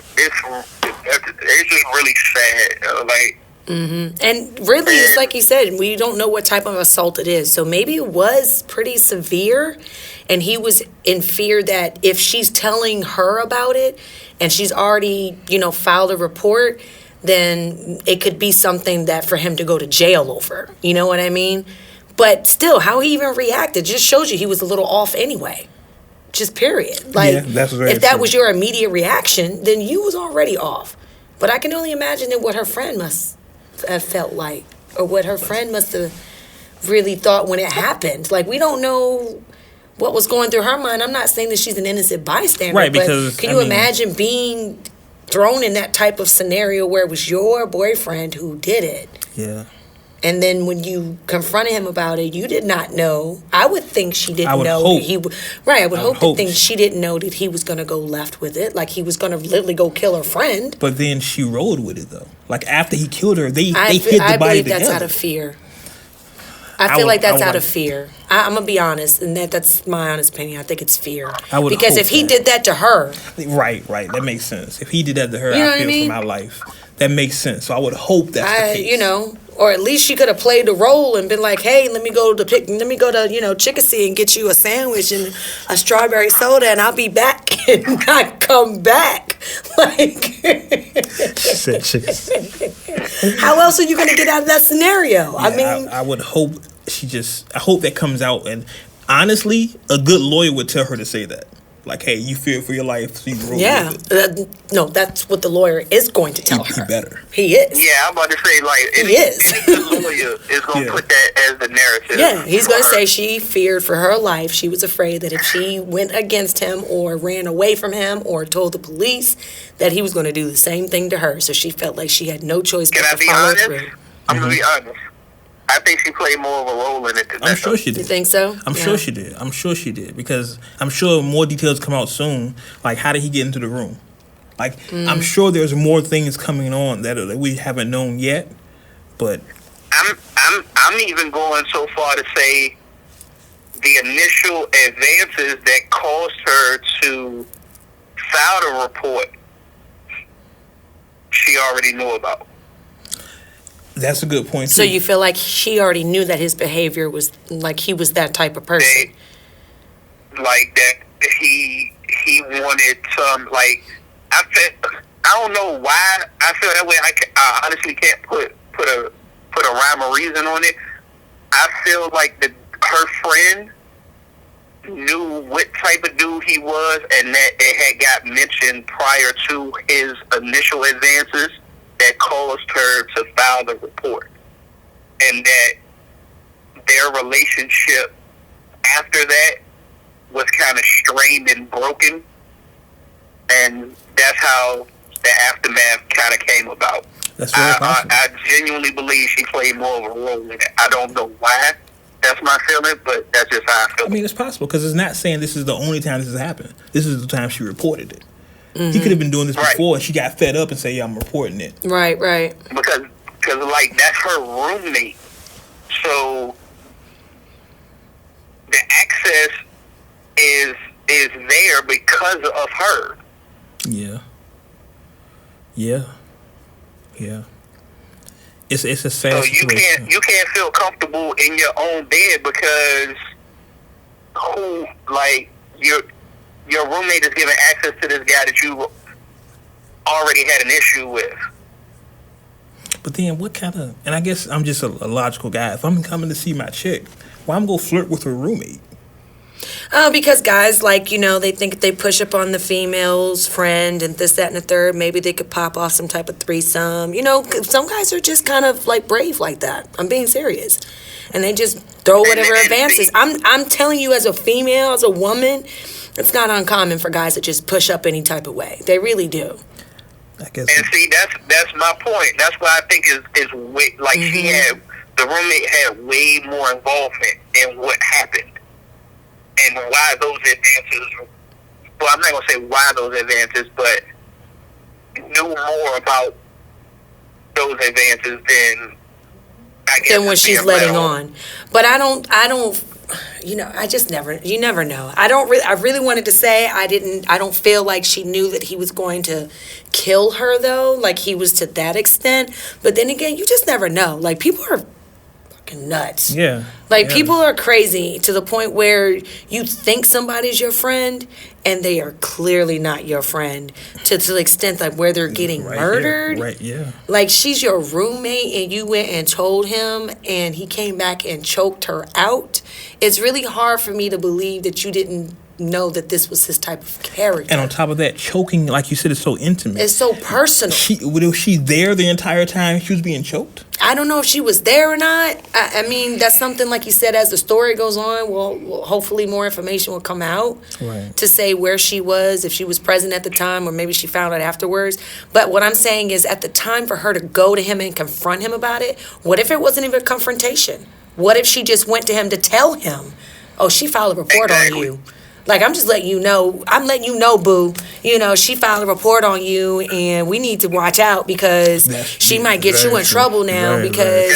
just really sad, like. And really, it's like you said, we don't know what type of assault it is. So maybe it was pretty severe, and he was in fear that if she's telling her about it, and she's already, filed a report, then it could be something that for him to go to jail over. You know what I mean? But still, how he even reacted just shows you he was a little off anyway. Just period. Like, that's very if that true. was your immediate reaction, then you was already off. But I can only imagine what her friend must have felt like, or what her friend must have really thought when it happened. Like, we don't know what was going through her mind. I'm not saying that she's an innocent bystander, right? But Because can you imagine being thrown in that type of scenario where it was your boyfriend who did it? Yeah. And then when you confronted him about it, you did not know. I would think she didn't know that he would. Right, I would hope that she didn't know that he was going to go left with it. Like he was going to literally go kill her friend. But then she rode with it though. Like after he killed her, they hid the body together. I believe that's out of fear. I feel like that's out of fear. I'm gonna be honest, and that's my honest opinion. I think it's fear. Because if he did that to her, right, that makes sense. If he did that to her, I feel for my life. That makes sense. So I would hope that's the case. Or at least she could have played the role and been like, "Hey, let me go to Chickasee and get you a sandwich and a strawberry soda, and I'll be back," and not come back. Like, she said Chickasee. How else are you going to get out of that scenario? Yeah, I mean, I would hope I hope that comes out, and honestly, a good lawyer would tell her to say that. Like, hey, you fear for your life, so you roll with it. No, that's what the lawyer is going to tell her. He better. He is. Yeah, I'm about to say, like, any lawyer is going to put that as the narrative. Yeah, he's going to say she feared for her life. She was afraid that if she went against him or ran away from him or told the police, that he was going to do the same thing to her. So she felt like she had no choice but to follow through. I'm going to be honest. I think she played more of a role in it than that. I'm sure she did. You think so? I'm sure she did. I'm sure she did. Because I'm sure more details come out soon. Like, how did he get into the room? Like, I'm sure there's more things coming on that we haven't known yet. But I'm even going so far to say the initial advances that caused her to file the report, she already knew about. That's a good point, too. So you feel like she already knew that his behavior was like he was that type of person? Like that he wanted some, like, I don't know why I feel that way. I honestly can't put put a rhyme or reason on it. I feel like her friend knew what type of dude he was, and that it had got mentioned prior to his initial advances that caused her to file the report, and that their relationship after that was kind of strained and broken, and that's how the aftermath kind of came about. That's very possible. I genuinely believe she played more of a role in it. I don't know why. That's my feeling, but that's just how I feel. I mean, it's possible because it's not saying this is the only time this has happened. This is the time she reported it. He could have been doing this before, and she got fed up and said, "Yeah, I'm reporting it." Right. Because like that's her roommate, so the access is there because of her. Yeah. It's a sad So situation. you can't feel comfortable in your own bed because your roommate is giving access to this guy that you already had an issue with. But then what kind of... And I guess I'm just a logical guy. If I'm coming to see my chick, why I'm going to flirt with her roommate? Oh, because guys, like, they think if they push up on the female's friend and this, that, and the third, maybe they could pop off some type of threesome. Some guys are just kind of, like, brave like that. I'm being serious. And they just throw whatever advances. I'm telling you, as a female, as a woman, it's not uncommon for guys to just push up any type of way. They really do. I guess. And see, that's my point. That's why I think is way, like the roommate had way more involvement in what happened. And why those advances, well, I'm not going to say why those advances, but knew more about those advances than, I guess, than what she's letting on. But I don't, I just you never know. I really wanted to say I don't feel like she knew that he was going to kill her, though, like he was to that extent. But then again, you just never know. Like, people are fucking nuts. Yeah. Like, people are crazy to the point where you think somebody's your friend and they are clearly not your friend, to the extent like where they're getting murdered. Right, yeah. Like, she's your roommate and you went and told him and he came back and choked her out. It's really hard for me to believe that you didn't know that this was his type of character. And on top of that, choking, like you said, is so intimate. It's so personal. Was she there the entire time she was being choked? I don't know if she was there or not. I mean, that's something, like you said, as the story goes on, well, hopefully more information will come out to say where she was, if she was present at the time, or maybe she found out afterwards. But what I'm saying is, at the time for her to go to him and confront him about it, what if it wasn't even a confrontation? What if she just went to him to tell him, oh, she filed a report on you? Like, I'm just letting you know. I'm letting you know, boo. She filed a report on you, and we need to watch out because she might get you in trouble now because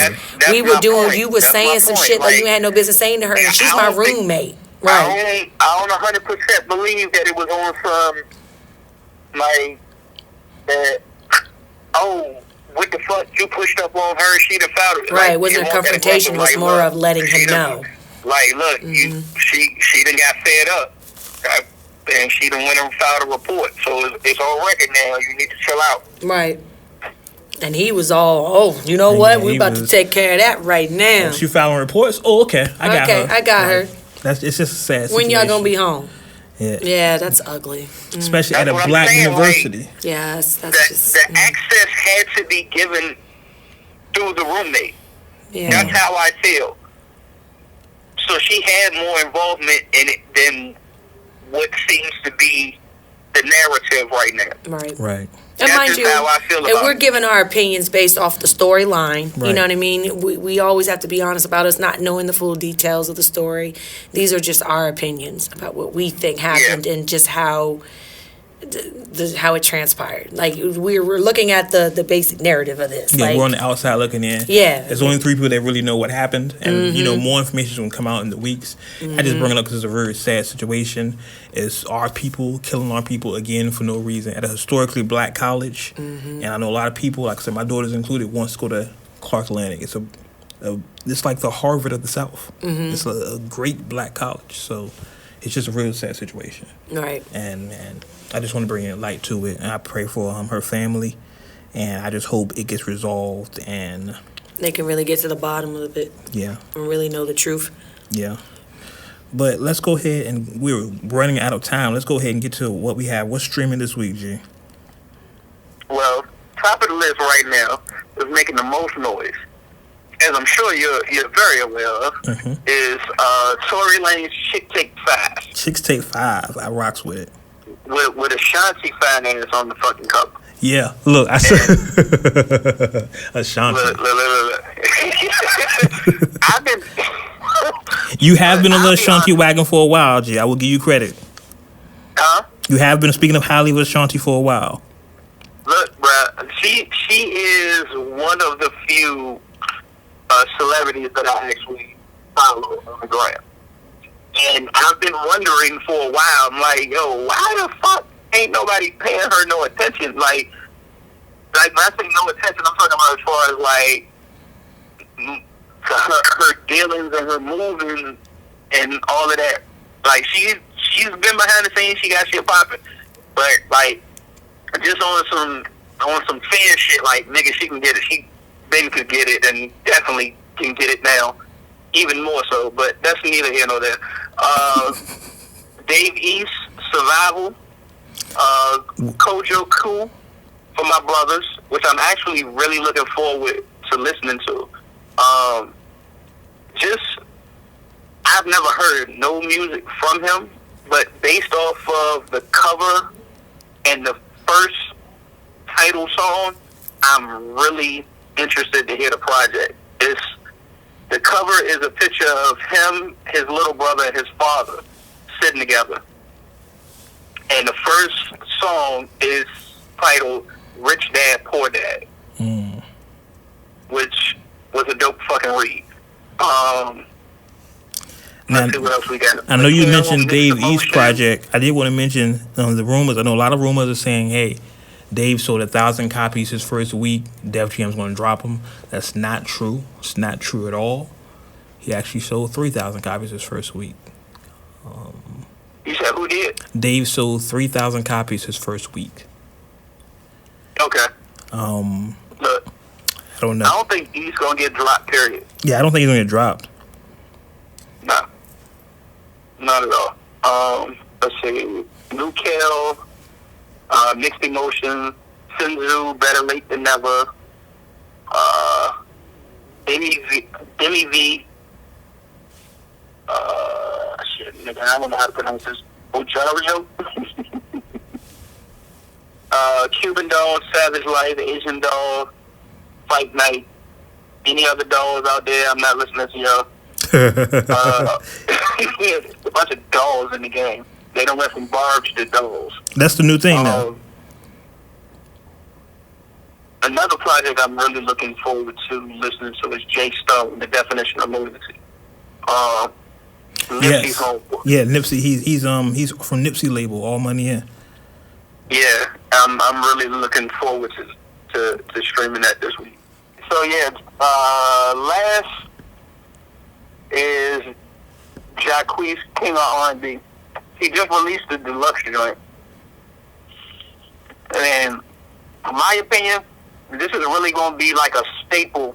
we were doing. You were saying some shit like you had no business saying to her, and she's my roommate. Right. I don't 100% believe that it was on some like that. Oh, what the fuck? You pushed up on her. She done filed it. Right. It wasn't a confrontation. It was more of letting him know. Like, look, she done got fed up. And she done went and filed a report. So it's on record now. You need to chill out. Right. And he was all, you know what? We're about to take care of that right now. Oh, she filing reports? Oh, okay. I got her. It's just a sad situation. When y'all gonna be home? Yeah. Yeah, that's ugly. Especially at a black university. Like, yes, that's just... The access had to be given through the roommate. Yeah. That's how I feel. So she had more involvement in it than what seems to be the narrative right now. Right. And mind you, how I feel about we're giving our opinions based off the storyline. You know what I mean? We always have to be honest about us not knowing the full details of the story. These are just our opinions about what we think happened and just how it transpired. Like, we're looking at the basic narrative of this. Yeah, like, we're on the outside looking in. Yeah. There's only 3 people that really know what happened. And, more information is going to come out in the weeks. I just bring it up because it's a very sad situation. It's our people killing our people again for no reason at a historically black college. And I know a lot of people, like I said, my daughter's included, wants to go to Clark Atlantic. It's like the Harvard of the South. It's a great black college. So it's just a real sad situation. Right. And I just want to bring a light to it, and I pray for her family, and I just hope it gets resolved and They can really get to the bottom of it. Yeah. And really know the truth. Yeah. But let's go ahead, and we're running out of time. Let's go ahead and get to what we have. What's streaming this week, G? Well, top of the list right now is making the most noise, as I'm sure you're very aware of, is Tory Lane's Chick Take 5. Chicks Take 5. I rocks with it. With Ashanti finance on the fucking cover. Yeah, look, I said Ashanti. Look. I've been. You have been on the Ashanti wagon for a while, G. I will give you credit. Huh? You have been speaking of highly of Ashanti for a while. Look, bruh, she is one of the few celebrities that I actually follow on the gram. And I've been wondering for a while, I'm like, yo, why the fuck ain't nobody paying her no attention? Like when I say no attention, I'm talking about as far as like her dealings and her moving and all of that. Like she's been behind the scenes, she got shit popping. But like just on some fan shit, like nigga, she can get it. She maybe could get it and definitely can get it now. Even more so, but that's neither here nor there. Dave East, Survival, Kojo Ku for my brothers, which I'm actually really looking forward to listening to. I've never heard no music from him, but based off of the cover and the first title song, I'm really interested to hear the project. The cover is a picture of him, his little brother, and his father sitting together. And the first song is titled Rich Dad, Poor Dad, which was a dope fucking read. Let's see what else we got. I know you mentioned Dave East project. I did want to mention the rumors. I know a lot of rumors are saying, hey, Dave sold 1,000 copies his first week. Def Jam's going to drop them. That's not true. It's not true at all. He actually sold 3,000 copies his first week. You said who did? Dave sold 3,000 copies his first week. Okay. Look, I don't know. I don't think he's going to get dropped, period. Yeah, I don't think he's going to get dropped. No. Not at all. Let's see. New Kel, Mixed Emotion, Sinzu, Better Late Than Never, MEV, shit, nigga, I don't know how to pronounce this. Ojario? Cuban Dog, Savage Life, Asian Dog, Fight Night. Any other dogs out there? I'm not listening to y'all. A bunch of dolls in the game. They don't went from barbs to dolls. That's the new thing now. Another project I'm really looking forward to listening to is Jay Stone, The Definition of Lunacy. Nipsey's homeboy. Yeah, Nipsey. He's from Nipsey label, All Money In. Yeah, I'm really looking forward to streaming that this week. So yeah, last is Jacquees, King of R&B. He just released the deluxe joint, and in my opinion, this is really going to be like a staple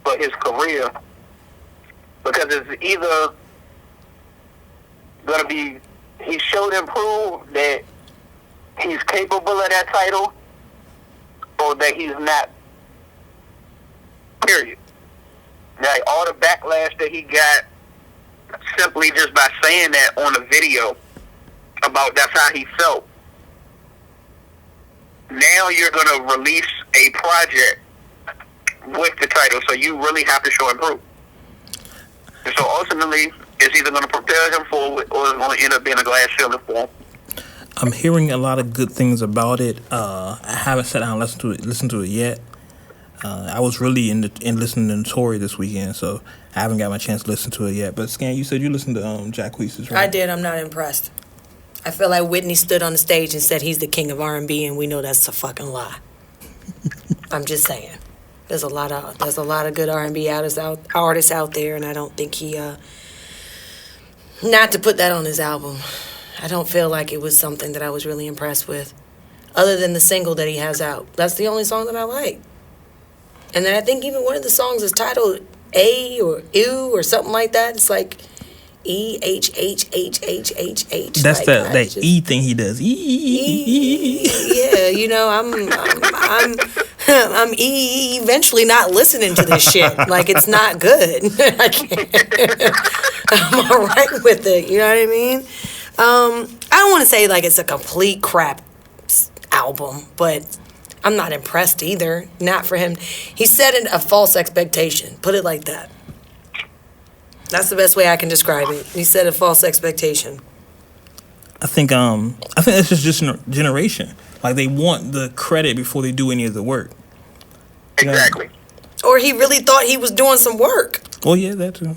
for his career, because it's either going to be he showed and proved that he's capable of that title, or that he's not. Period. Like all the backlash that he got simply just by saying that on a video about that's how he felt. Now you're going to release a project with the title, so you really have to show and prove. And so ultimately, it's either going to propel him forward or it's going to end up being a glass ceiling for him. I'm hearing a lot of good things about it. I haven't sat down and listened to it yet. I was really in listening to Tory this weekend, so I haven't got my chance to listen to it yet. But Scan, you said you listened to Jacquees, right? I did. I'm not impressed. I feel like Whitney stood on the stage and said he's the king of R&B, and we know that's a fucking lie. I'm just saying. There's a lot of good R&B artists out there, and I don't think he not to put that on his album. I don't feel like it was something that I was really impressed with, other than the single that he has out. That's the only song that I like. And then I think even one of the songs is titled A or Ew or something like that. It's like EHHHHH. That's like, that E thing he does. Yeah, you know, I'm eventually not listening to this shit. Like, it's not good. I can't. I'm all right with it. You know what I mean? I don't want to say like it's a complete crap album, but I'm not impressed either. Not for him. He set a false expectation. Put it like that. That's the best way I can describe it. He set a false expectation. I think that's just generation. Like, they want the credit before they do any of the work. Exactly. Or he really thought he was doing some work. Oh yeah, that too.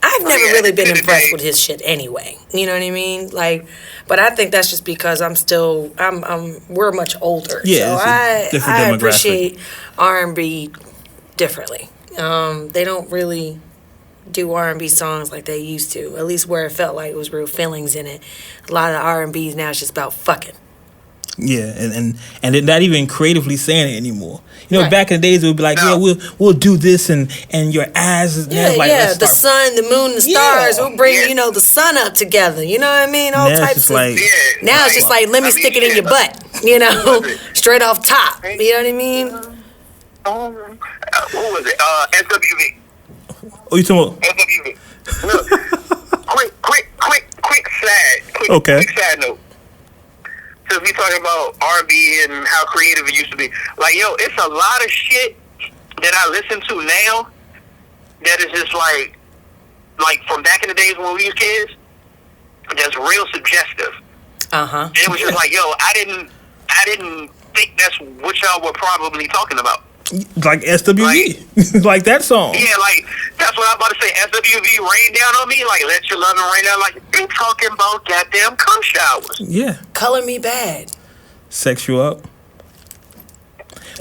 I've never really been impressed with his shit anyway. You know what I mean? Like, but I think that's just because we're much older. Yeah, so I appreciate R&B differently. They don't really do R&B songs like they used to. At least where it felt like it was real feelings in it. A lot of R&Bs now is just about fucking. Yeah, and they're not even creatively saying it anymore. You know, Right. back in the days it would be like, yeah, we'll do this and your ass is Yeah, like, yeah. The sun, the moon, the stars. We'll bring the sun up together. You know what I mean? All Now it's types just of. like- Now it's just like, let me stick it in your butt. You know, straight off top. You know what I mean? What was it? SWV. Oh, you talking about? SWV. Look, quick side note. Since we talking about R&B and how creative it used to be, like, yo, it's a lot of shit that I listen to now that is just like from back in the days when we was kids, that's real suggestive. And it was just like, yo, I didn't think that's what y'all were probably talking about. Like SWV, like that song. Yeah, like that's what I'm about to say. SWV rain down on me, like let your loving rain down. Like they talking about goddamn cum showers. Yeah, Color Me Bad. sex you up.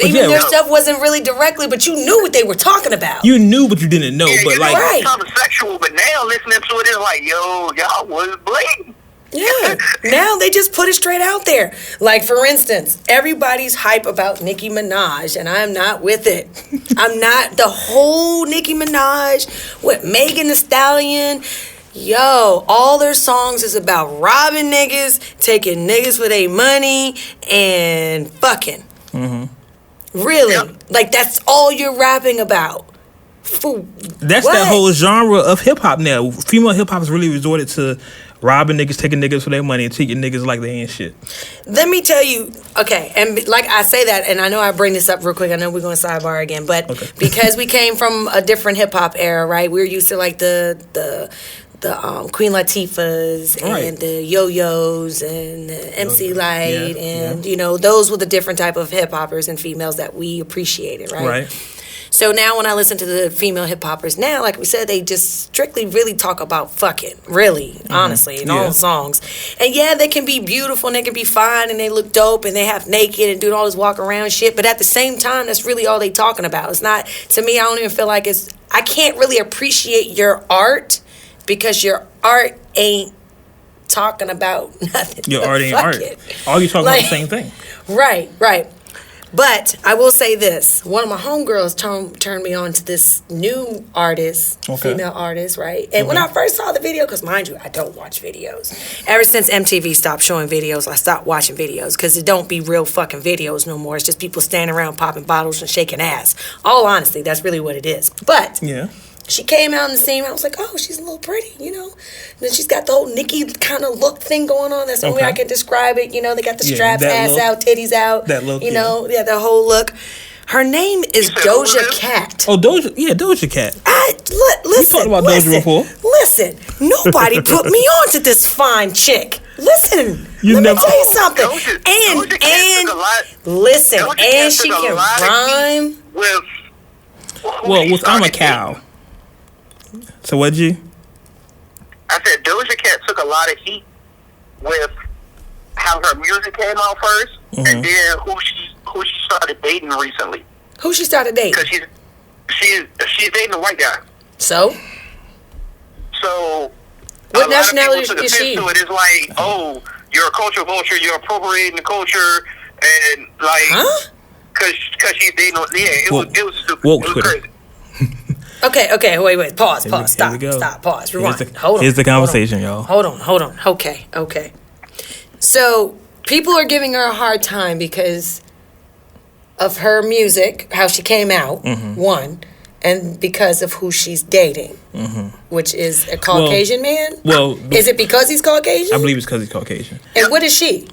Even their stuff wasn't really directly, but you knew what they were talking about. You knew, but you didn't know. Yeah, but you like, know, it's something sexual. But now listening to it is like, yo, y'all was blatant. Yeah, now they just put it straight out there. Like, for instance, everybody's hype about Nicki Minaj, and I'm not with it. I'm not the whole Nicki Minaj with Megan Thee Stallion. Yo, all their songs is about robbing niggas, taking niggas for their money, and fucking. Really? Yep. Like, that's all you're rapping about. that's that whole genre of hip hop now. Female hip hop has really resorted to robbing niggas, taking niggas for their money, and treating niggas like they ain't shit. Let me tell you, okay, and like I say that, and I know I bring this up real quick. I know we're going to sidebar again, but because we came from a different hip hop era, right? We were used to like the Queen Latifahs and the Yo-Yos and the MC Light, and you know, those were the different type of hip hoppers and females that we appreciated, right? Right. So now when I listen to the female hip hoppers now, like we said, they just strictly really talk about fucking, really, honestly, in all the songs. And yeah, they can be beautiful and they can be fine and they look dope and they have naked and doing all this walk around shit. But at the same time, that's really all they talking about. It's not, to me, I don't even feel like I can't really appreciate your art because your art ain't talking about nothing. Your art ain't art. All you talking about the same thing. Right. But I will say this. One of my homegirls turned me on to this new artist, female artist, right? And when I first saw the video, because mind you, I don't watch videos. Ever since MTV stopped showing videos, I stopped watching videos because it don't be real fucking videos no more. It's just people standing around popping bottles and shaking ass. All honesty, that's really what it is. But she came out in the scene. I was like, oh, she's a little pretty, you know. And then she's got the whole Nicki kind of look thing going on. That's the only way I can describe it. You know, they got the straps, ass out, titties out. That look, you know, the whole look. Her name is Doja Cat. Oh, Doja Cat. Listen, talked about Doja before. Listen, nobody put me on to this fine chick. Listen, let me tell you something. Listen, and she can rhyme. With I'm a cow. So what'd you? I said Doja Cat took a lot of heat with how her music came out first, and then who she started dating recently. Who she started dating? Because she's dating a white guy. So what nationality is she? To it is like, oh, you're a culture vulture. You're appropriating the culture, and like, Cause she's dating on. Yeah, it was stupid. Woke It was Twitter. crazy. Okay, wait, pause, Here we stop, go. pause, rewind. Hold on. Here's the conversation, y'all. Hold on. Okay. So people are giving her a hard time because of her music, how she came out, one, and because of who she's dating, which is a Caucasian man. Well, is it because he's Caucasian? I believe it's because he's Caucasian. And what is she?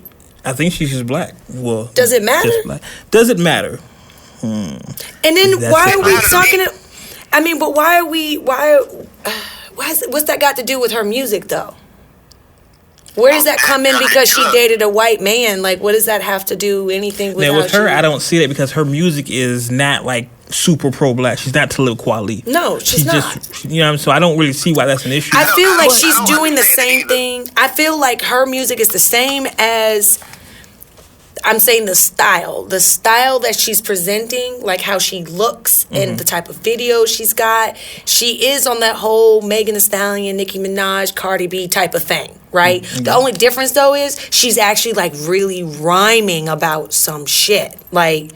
I think she's just black. Well, Does it matter? just black. Does it matter? And then That's why it. are we talking? I mean, but why are we? What's that got to do with her music, though? Where does that come in? Because she dated a white man. Like, what does that have to do anything with? Now, with how her, she, I don't see that because her music is not like super pro-black. She's not Talib Kweli. No, she's not. Just, you know what I'm saying? So I don't really see why that's an issue. I feel like she's I don't doing the understand same either. thing. I feel like her music is the same as. I'm saying the style that she's presenting, like how she looks and the type of videos she's got. She is on that whole Megan Thee Stallion, Nicki Minaj, Cardi B type of thing, right? The only difference though is she's actually like really rhyming about some shit. Like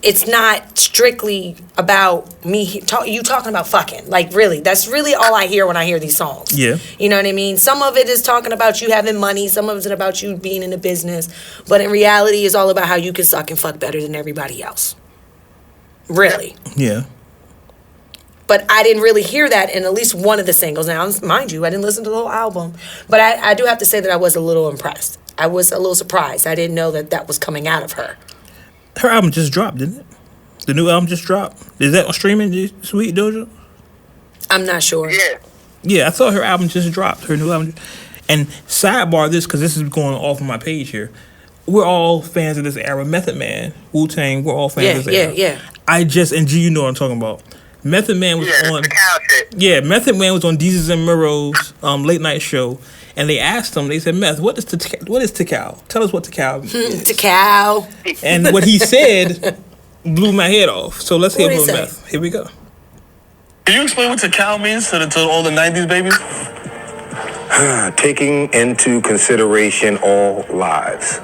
it's not strictly about you talking about fucking. Like really, that's really all I hear when I hear these songs. Yeah. You know what I mean? Some of it is talking about you having money. Some of it's about you being in the business. But in reality, it's all about how you can suck and fuck better than everybody else. Really. Yeah. But I didn't really hear that in at least one of the singles. Now, mind you, I didn't listen to the whole album. But I do have to say that I was a little impressed. I was a little surprised. I didn't know that was coming out of her. Her album just dropped, didn't it? The new album just dropped. Is that on streaming, Sweet Doja? I'm not sure. Yeah. Yeah, I thought her album just dropped. Her new album. And sidebar this, because this is going off of my page here. We're all fans of this era. Method Man, Wu-Tang, we're all fans of this era. Yeah. I just, and G, you know what I'm talking about. Method Man was Yeah, on. the cow shit. Yeah, Method Man was on Deezus and Mero's late night show. And they asked him, they said, Meth, what is Tikal? Tell us what Tikal is. Tikal. And what he said blew my head off. So let's hear What'd he from say? Meth. Here we go. Can you explain what Tikal means to all the 90s babies? Taking into consideration all lives.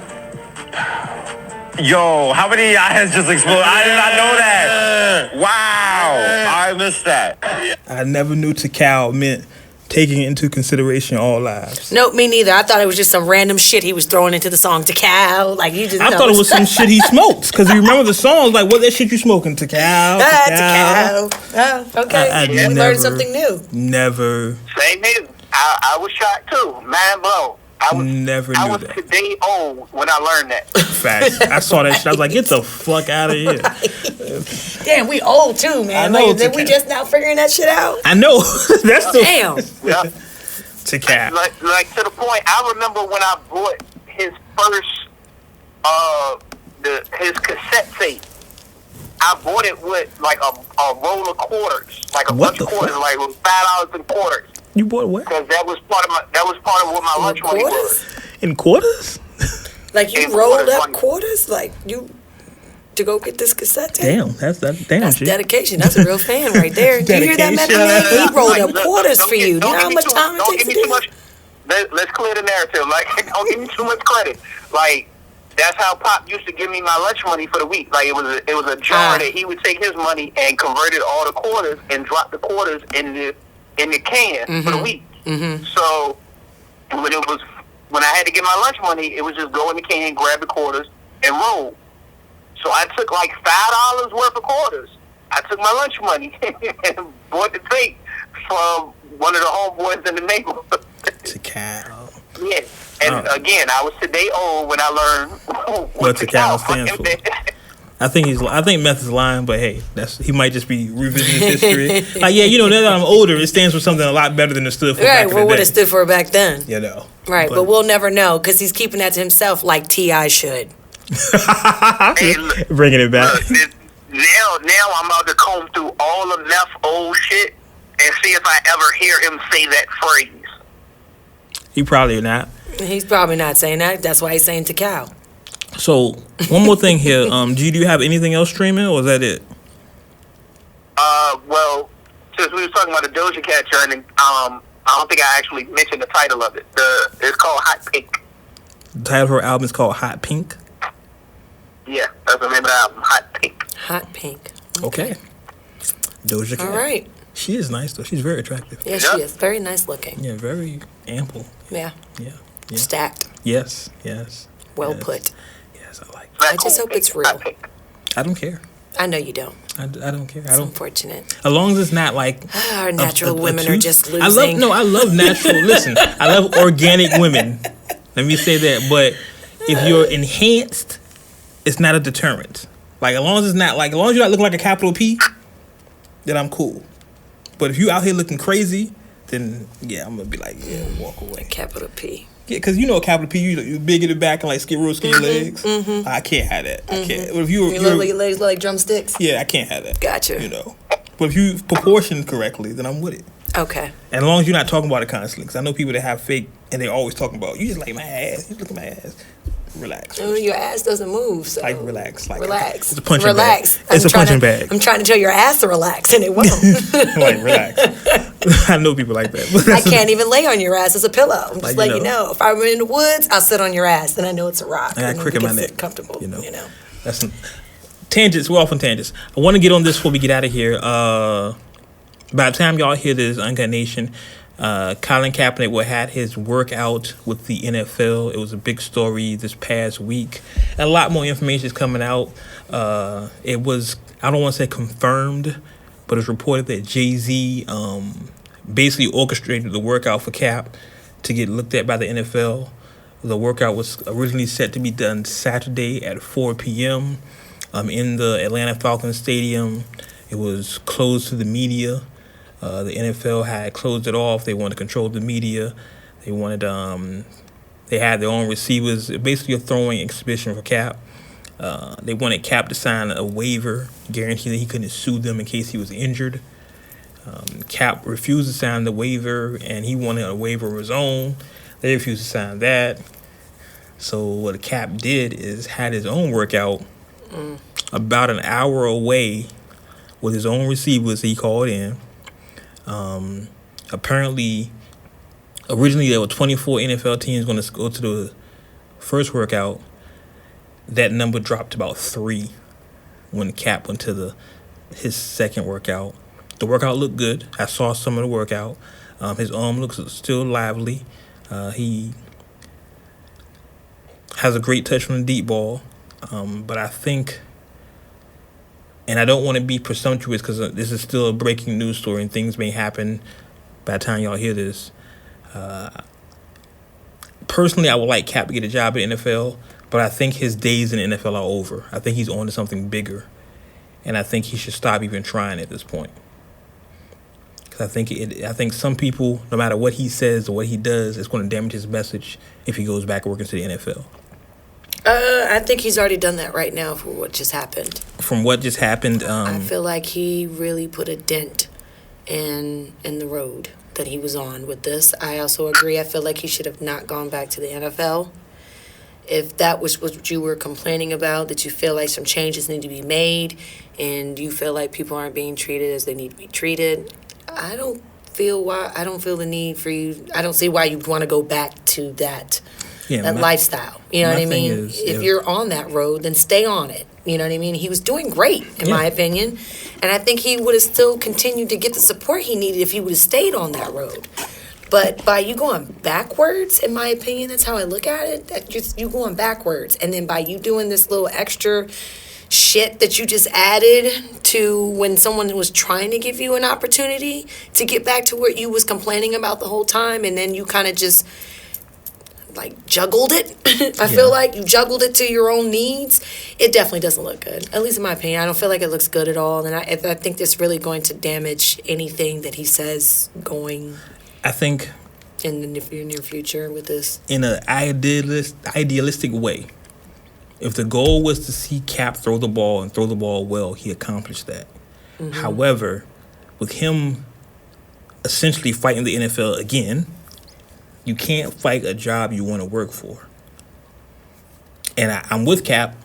Yo, how many eyes just exploded? I did not know that. Wow, I missed that. I never knew Tikal meant taking into consideration all lives. Nope, me neither. I thought it was just some random shit he was throwing into the song Tikal. Like you just I thought it was some shit he smoked. Because you remember the songs, like, what that shit you smoking? Tikal? Tikal. Oh, okay. I We never- learned something new. Never Same here. I was shocked too. Man, bro. I was that. today old when I learned that. Facts. I saw that shit. I was like, get the fuck out of here. Damn, we old too, man. I know, Like, we Tikal. just now figuring that shit out. I know. That's the Damn. Yeah. Tikal. Like to the point, I remember when I bought his first his cassette tape. I bought it with like a roll of quarters, like a What bunch of the quarters, fuck? like it was $5 in quarters, You bought what? because that was part of what my lunch money Quarters? was. In quarters? Like you In rolled quarters, up like- quarters, like you to go get this cassette tape. Damn. That's That's G. dedication. That's a real fan right there. Do you hear that, Method Man? Dedication. He rolled up Like, quarters don't for get- you. Do you don't know how give me much too time it don't takes give to me do too much. Let's clear the narrative. Like, don't give me too much credit. Like, that's how Pop used to give me my lunch money for the week. Like, it was a jar that he would take his money and converted all the quarters and drop the quarters in the can for the week. So when I had to get my lunch money, it was just go in the can, grab the quarters, and roll. So I took like $5 worth of quarters. I took my lunch money and bought the tape from one of the homeboys in the neighborhood. Tikal. Yeah. And again, I was today old when I learned What Tikal stands for. I think Meth is lying, but hey, he might just be revisiting his history. Like, yeah, you know, now that I'm older, it stands for something a lot better than it stood for Right, back in well, the what day. it stood for back then. You know. Right, but we'll never know because he's keeping that to himself like T.I. should. Hey, look, Bringing it back. now I'm about to comb through all of Neph's old shit and see if I ever hear him say that phrase. He probably not. He's probably not saying that. That's why he's saying Tikal. So, one more thing here. Do you have anything else streaming, or is that it? Well, since we were talking about the Doja Cat journey, I don't think I actually mentioned the title of it. It's called Hot Pink. The title of her album is called Hot Pink. Yeah, That's the name of the album, Hot Pink. Hot Pink. Okay. Doja Cat. All right. She is nice though. She's very attractive. Yeah, she is. Very nice looking. Yeah, very ample. Yeah. Yeah. Yeah. Stacked. Yes. Yes. Well yes. put. Yes, I like. I just hope it's real. I don't care. I know you don't. I don't care. I It's don't. unfortunate. As long as it's not like Our natural women are tooth. just losing. I love natural. Listen, I love organic women. Let me say that. But if you're enhanced, it's not a deterrent. Like as long as you're not looking like a capital P, then I'm cool. But if you out here looking crazy, then yeah, I'm gonna be like, yeah, walk away. Capital P. Yeah, because you know a capital P, you big in the back and like real skinny legs. Mm-hmm. I can't have that. I can't. But if your Your legs look like drumsticks? yeah, I can't have that. Gotcha. You know. But if you proportion correctly, then I'm with it. Okay. And as long as you're not talking about it constantly, because I know people that have fake and they're always talking about, you just like my ass, you look at my ass. Relax. Oh, your ass doesn't move, so Like relax. Like relax. It's a punching relax. bag. It's a punching bag. I'm trying to tell your ass to relax, and it won't. Like relax. I know people like that. But I can't even lay on your ass as a pillow. I'm just Like, letting you know. If I'm in the woods, I'll sit on your ass, then I know it's a rock. I got and crick in we my can neck. sit comfortable. You know. That's tangents. We're off on tangents. I want to get on this before we get out of here. By the time y'all hear this, Uncut Nation, Colin Kaepernick will had his workout with the NFL. It was a big story this past week. And a lot more information is coming out. It was, I don't want to say confirmed, but it's reported that Jay-Z basically orchestrated the workout for Cap to get looked at by the NFL. The workout was originally set to be done Saturday at 4 p.m. In the Atlanta Falcons Stadium. It was closed to the media. The NFL had closed it off. They wanted to control the media. They wanted, they had their own receivers. Basically a throwing exhibition for Cap. They wanted Cap to sign a waiver, guaranteeing that he couldn't sue them in case he was injured. Cap refused to sign the waiver, and he wanted a waiver of his own. They refused to sign that. So what Cap did is had his own workout about an hour away with his own receivers he called in. Apparently, originally there were 24 NFL teams going to go to the first workout. That number dropped to about 3 when Cap went to his second workout. The workout looked good. I saw some of the workout. His arm looks still lively. He has a great touch from the deep ball. But I think, and I don't want to be presumptuous because this is still a breaking news story and things may happen by the time y'all hear this. Personally, I would like Cap to get a job at the NFL, but I think his days in the NFL are over. I think he's on to something bigger, and I think he should stop even trying at this point. Because I think some people, no matter what he says or what he does, it's going to damage his message if he goes back working to the NFL. I think he's already done that right now for what just happened. From what just happened, I feel like he really put a dent in the road that he was on with this. I also agree. I feel like he should have not gone back to the NFL. If that was what you were complaining about, that you feel like some changes need to be made and you feel like people aren't being treated as they need to be treated, I don't feel the need for you. I don't see why you want to go back to that lifestyle. You know what I mean? If you're on that road, then stay on it. You know what I mean? He was doing great, in my opinion. And I think he would have still continued to get the support he needed if he would have stayed on that road. But by you going backwards, in my opinion, that's how I look at it. That just you going backwards. And then by you doing this little extra shit that you just added to when someone was trying to give you an opportunity to get back to what you was complaining about the whole time, and then you kind of just like juggled it. I feel like you juggled it to your own needs. It definitely doesn't look good, at least in my opinion. I don't feel like it looks good at all, and I think this really going to damage anything that he says going. I think in the near future with this, in an idealistic way, if the goal was to see Cap throw the ball and throw the ball well, he accomplished that. Mm-hmm. However, with him essentially fighting the NFL again, you can't fight a job you want to work for. And I'm with Cap.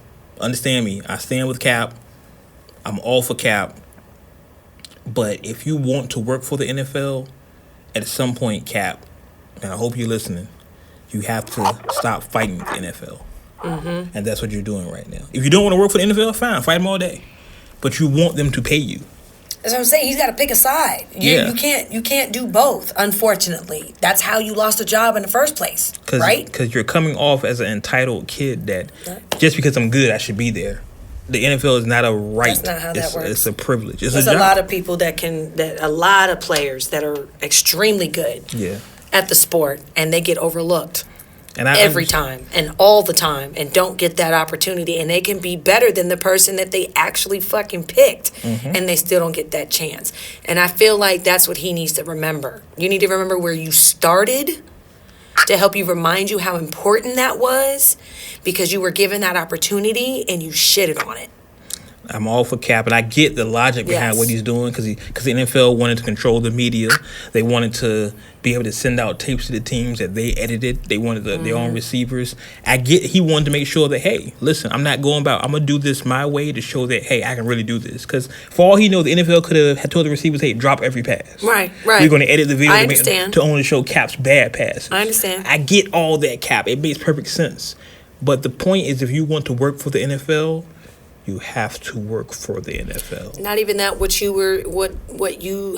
Understand me. I stand with Cap. I'm all for Cap. But if you want to work for the NFL, at some point, Cap, and I hope you're listening, you have to stop fighting the NFL. And that's what you're doing right now. If you don't want to work for the NFL, fine, fight them all day. But you want them to pay you. That's what I'm saying. He's got to pick a side. You can't do both, unfortunately. That's how you lost a job in the first place, right? Because you're coming off as an entitled kid that just because I'm good, I should be there. The NFL is not a right. That's not how that works. It's a privilege. There's a lot of people a lot of players that are extremely good at the sport, and they get overlooked. And every time and all the time, and don't get that opportunity, and they can be better than the person that they actually fucking picked, and they still don't get that chance. And I feel like that's what he needs to remember. You need to remember where you started to help you remind you how important that was, because you were given that opportunity and you shitted on it. I'm all for Cap, and I get the logic behind what he's doing because the NFL wanted to control the media. They wanted to be able to send out tapes to the teams that they edited. They wanted their own receivers. I get he wanted to make sure that, hey, listen, I'm not going about. I'm going to do this my way to show that, hey, I can really do this. Because for all he knows, the NFL could have told the receivers, hey, drop every pass. Right. We're going to edit the video to only show Cap's bad passes. I understand. I get all that, Cap. It makes perfect sense. But the point is, if you want to work for the NFL, you have to work for the NFL. Not even that.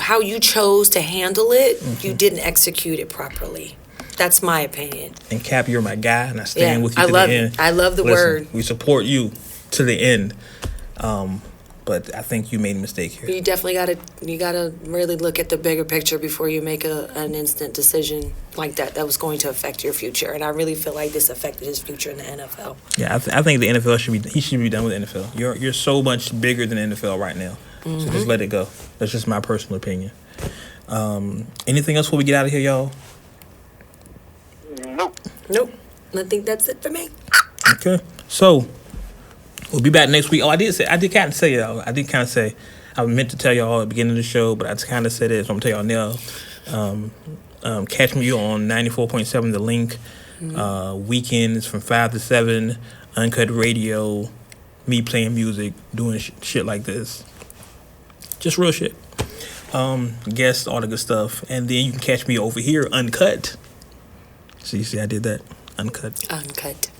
How you chose to handle it, you didn't execute it properly. That's my opinion. And Cap, you're my guy, and I stand with you to the end. I love the word. We support you to the end. But I think you made a mistake here. You definitely gotta really look at the bigger picture before you make an instant decision like that was going to affect your future. And I really feel like this affected his future in the NFL. Yeah, I think the NFL should be done with the NFL. You're so much bigger than the NFL right now. So just let it go. That's just my personal opinion. Anything else before we get out of here, y'all? Nope. I think that's it for me. Okay. So we'll be back next week. Oh, I did kind of say, I meant to tell y'all at the beginning of the show, but I just kind of said it, so I'm going to tell y'all now. Catch me on 94.7 The Link. Weekends from 5 to 7, uncut radio, me playing music, doing shit like this. Just real shit. Guests, all the good stuff. And then you can catch me over here, uncut. So you see, I did that. Uncut.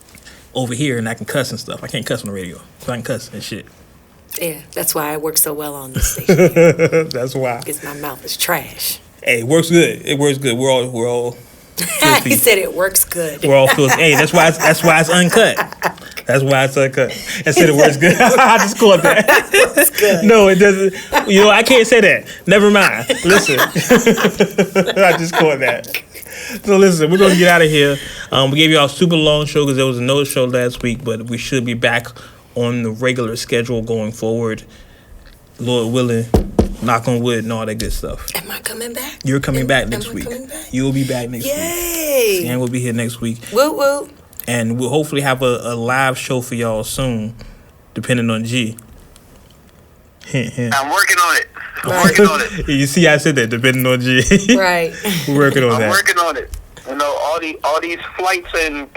Over here, and I can cuss and stuff. I can't cuss on the radio, so I can cuss and shit. Yeah, that's why I work so well on this station. That's why. Because my mouth is trash. Hey, it works good. We're all filthy. He said it works good. We're all filthy. Hey, that's why it's uncut. That's why it's uncut. I said it works good. I just caught that. It works good. No, it doesn't. I can't say that. Never mind. Listen. I just caught that. So listen, we're going to get out of here. We gave y'all a super long show because there was no show last week, but we should be back on the regular schedule going forward. Lord willing, knock on wood and all that good stuff. Am I coming back? You're coming back next week. You'll be back next week. Yay! And we'll be here next week. Woo woo. And we'll hopefully have a live show for y'all soon, depending on G. I'm working on it. Working on it. You see, I said that, depending on G. Right. We're working on that. I'm working on it. All these flights and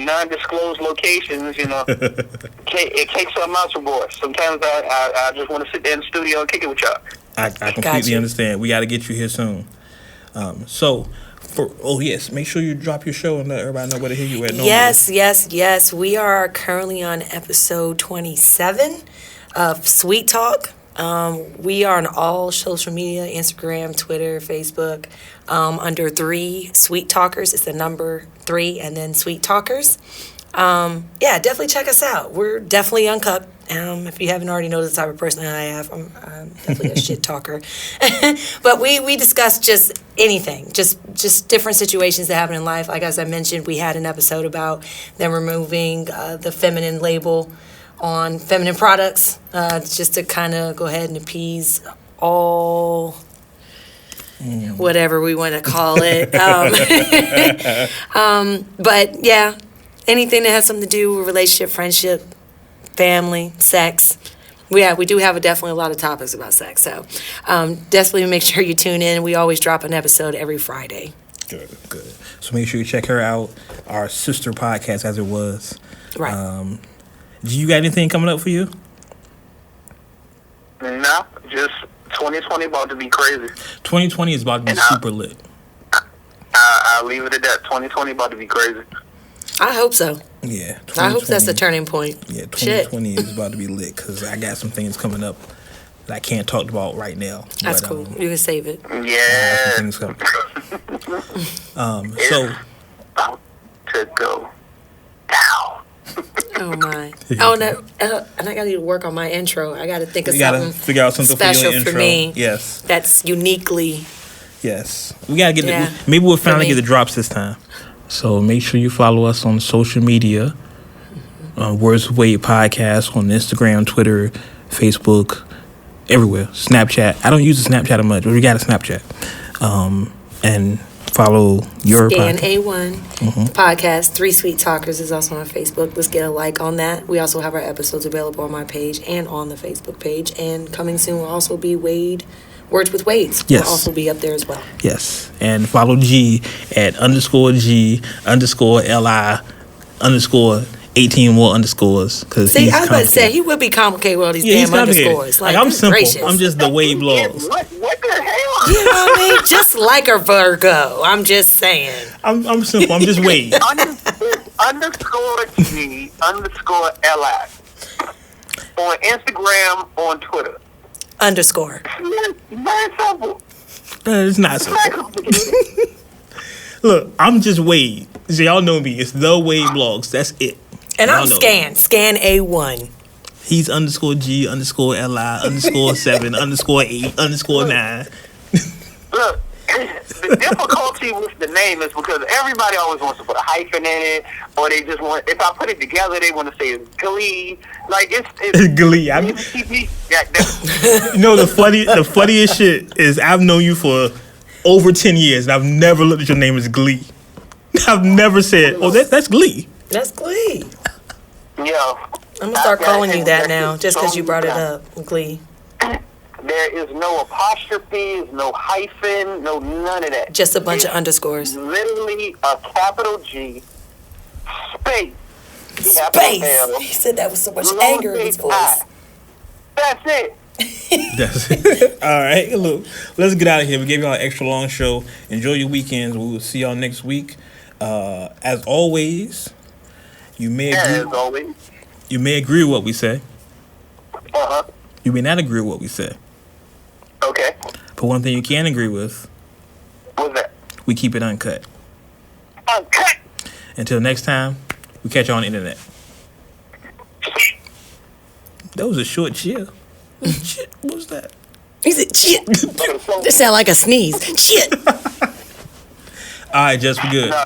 non-disclosed locations, it takes something out your boy. Sometimes I just want to sit there in the studio and kick it with y'all. I completely understand. We got to get you here soon. Make sure you drop your show and let everybody know where to hear you at. Yes. We are currently on episode 27 of Sweet Talk. We are on all social media, Instagram, Twitter, Facebook, under 3 Sweet Talkers. It's the number 3 and then Sweet Talkers. Definitely check us out. We're definitely uncut. If you haven't already noticed the type of person I have, I'm definitely a shit talker. But we discuss just anything, just different situations that happen in life. Like as I mentioned, we had an episode about them removing the feminine label on feminine products, just to kind of go ahead and appease all whatever we want to call it. But yeah, anything that has something to do with relationship, friendship, family, sex. We do have definitely a lot of topics about sex. So definitely make sure you tune in. We always drop an episode every Friday. Good. So make sure you check her out, our sister podcast as it was. Right. Do you got anything coming up for you? No, just 2020 about to be crazy. 2020 is about to be super lit. I'll leave it at that. 2020 about to be crazy. I hope so. Yeah. I hope that's the 2020. turning point. Yeah, Shit. 2020 is about to be lit because I got some things coming up that I can't talk about right now. That's but, cool. You can save it. I Yeah. got some things coming. So About to go down. Oh my. Oh no. And I gotta work on my intro. I gotta think of you gotta something figure out something special for your intro. me. Yes, That's uniquely. yes. We gotta get. Yeah. Maybe we'll finally me. get the drops this time. So make sure you follow us on social media. Words with Wade podcast on Instagram, Twitter, Facebook, everywhere. Snapchat. I don't use the Snapchat much, but we got a Snapchat. And follow your Dan podcast. A1 podcast. 3 Sweet Talkers is also on Facebook. Let's get a like on that. We also have our episodes available on my page and on the Facebook page. And coming soon will also be Words with Wades. Yes. Will also be up there as well. Yes. And follow G at _G_LI_ 18 more underscores. Cause See, he's I was about to say, complicated. he would be complicated with all these Yeah, he's damn complicated. underscores. Like, I'm good simple. gracious. I'm just the Wade Yeah, blogs. what the hell? You know what I mean? Just like a Virgo. I'm just saying. I'm simple. I'm just Wade. _G_LI on Instagram, on Twitter. Underscore. Very simple. It's not so. Very complicated. Look, I'm just Wade. So y'all know me. It's the Wade blogs. That's it. And Y'all I'm know. Scan A1. He's _G _LI _7 _8 _9. Look, the difficulty with the name is because everybody always wants to put a hyphen in it, or they just want. If I put it together, they want to say it's Glee. Like it's Glee. Yeah, You know the funniest shit is I've known you for over 10 years and I've never looked at your name as Glee. I've never said, "Oh, that's Glee." That's Glee. yeah. I'm going to start calling you that now just because you brought it up. Glee. There is no apostrophe, no hyphen, no none of that. Just a bunch of It's underscores. Literally a capital G space. capital Space. L, He said that with so much anger in his lowercase voice. I. That's it. That's it. All right, look, let's get out of here. We gave y'all an extra long show. Enjoy your weekends. We will see y'all next week. As always, you may As agree. always. You may agree with what we say. Uh-huh. You may not agree with what we say. Okay. But one thing you can agree with, What's that? we keep it uncut. Uncut. Until next time, we catch you on the internet. That was a short chill. Shit, what was that? He said, shit. This sound like a sneeze. Shit. All right, Jess, we good. No.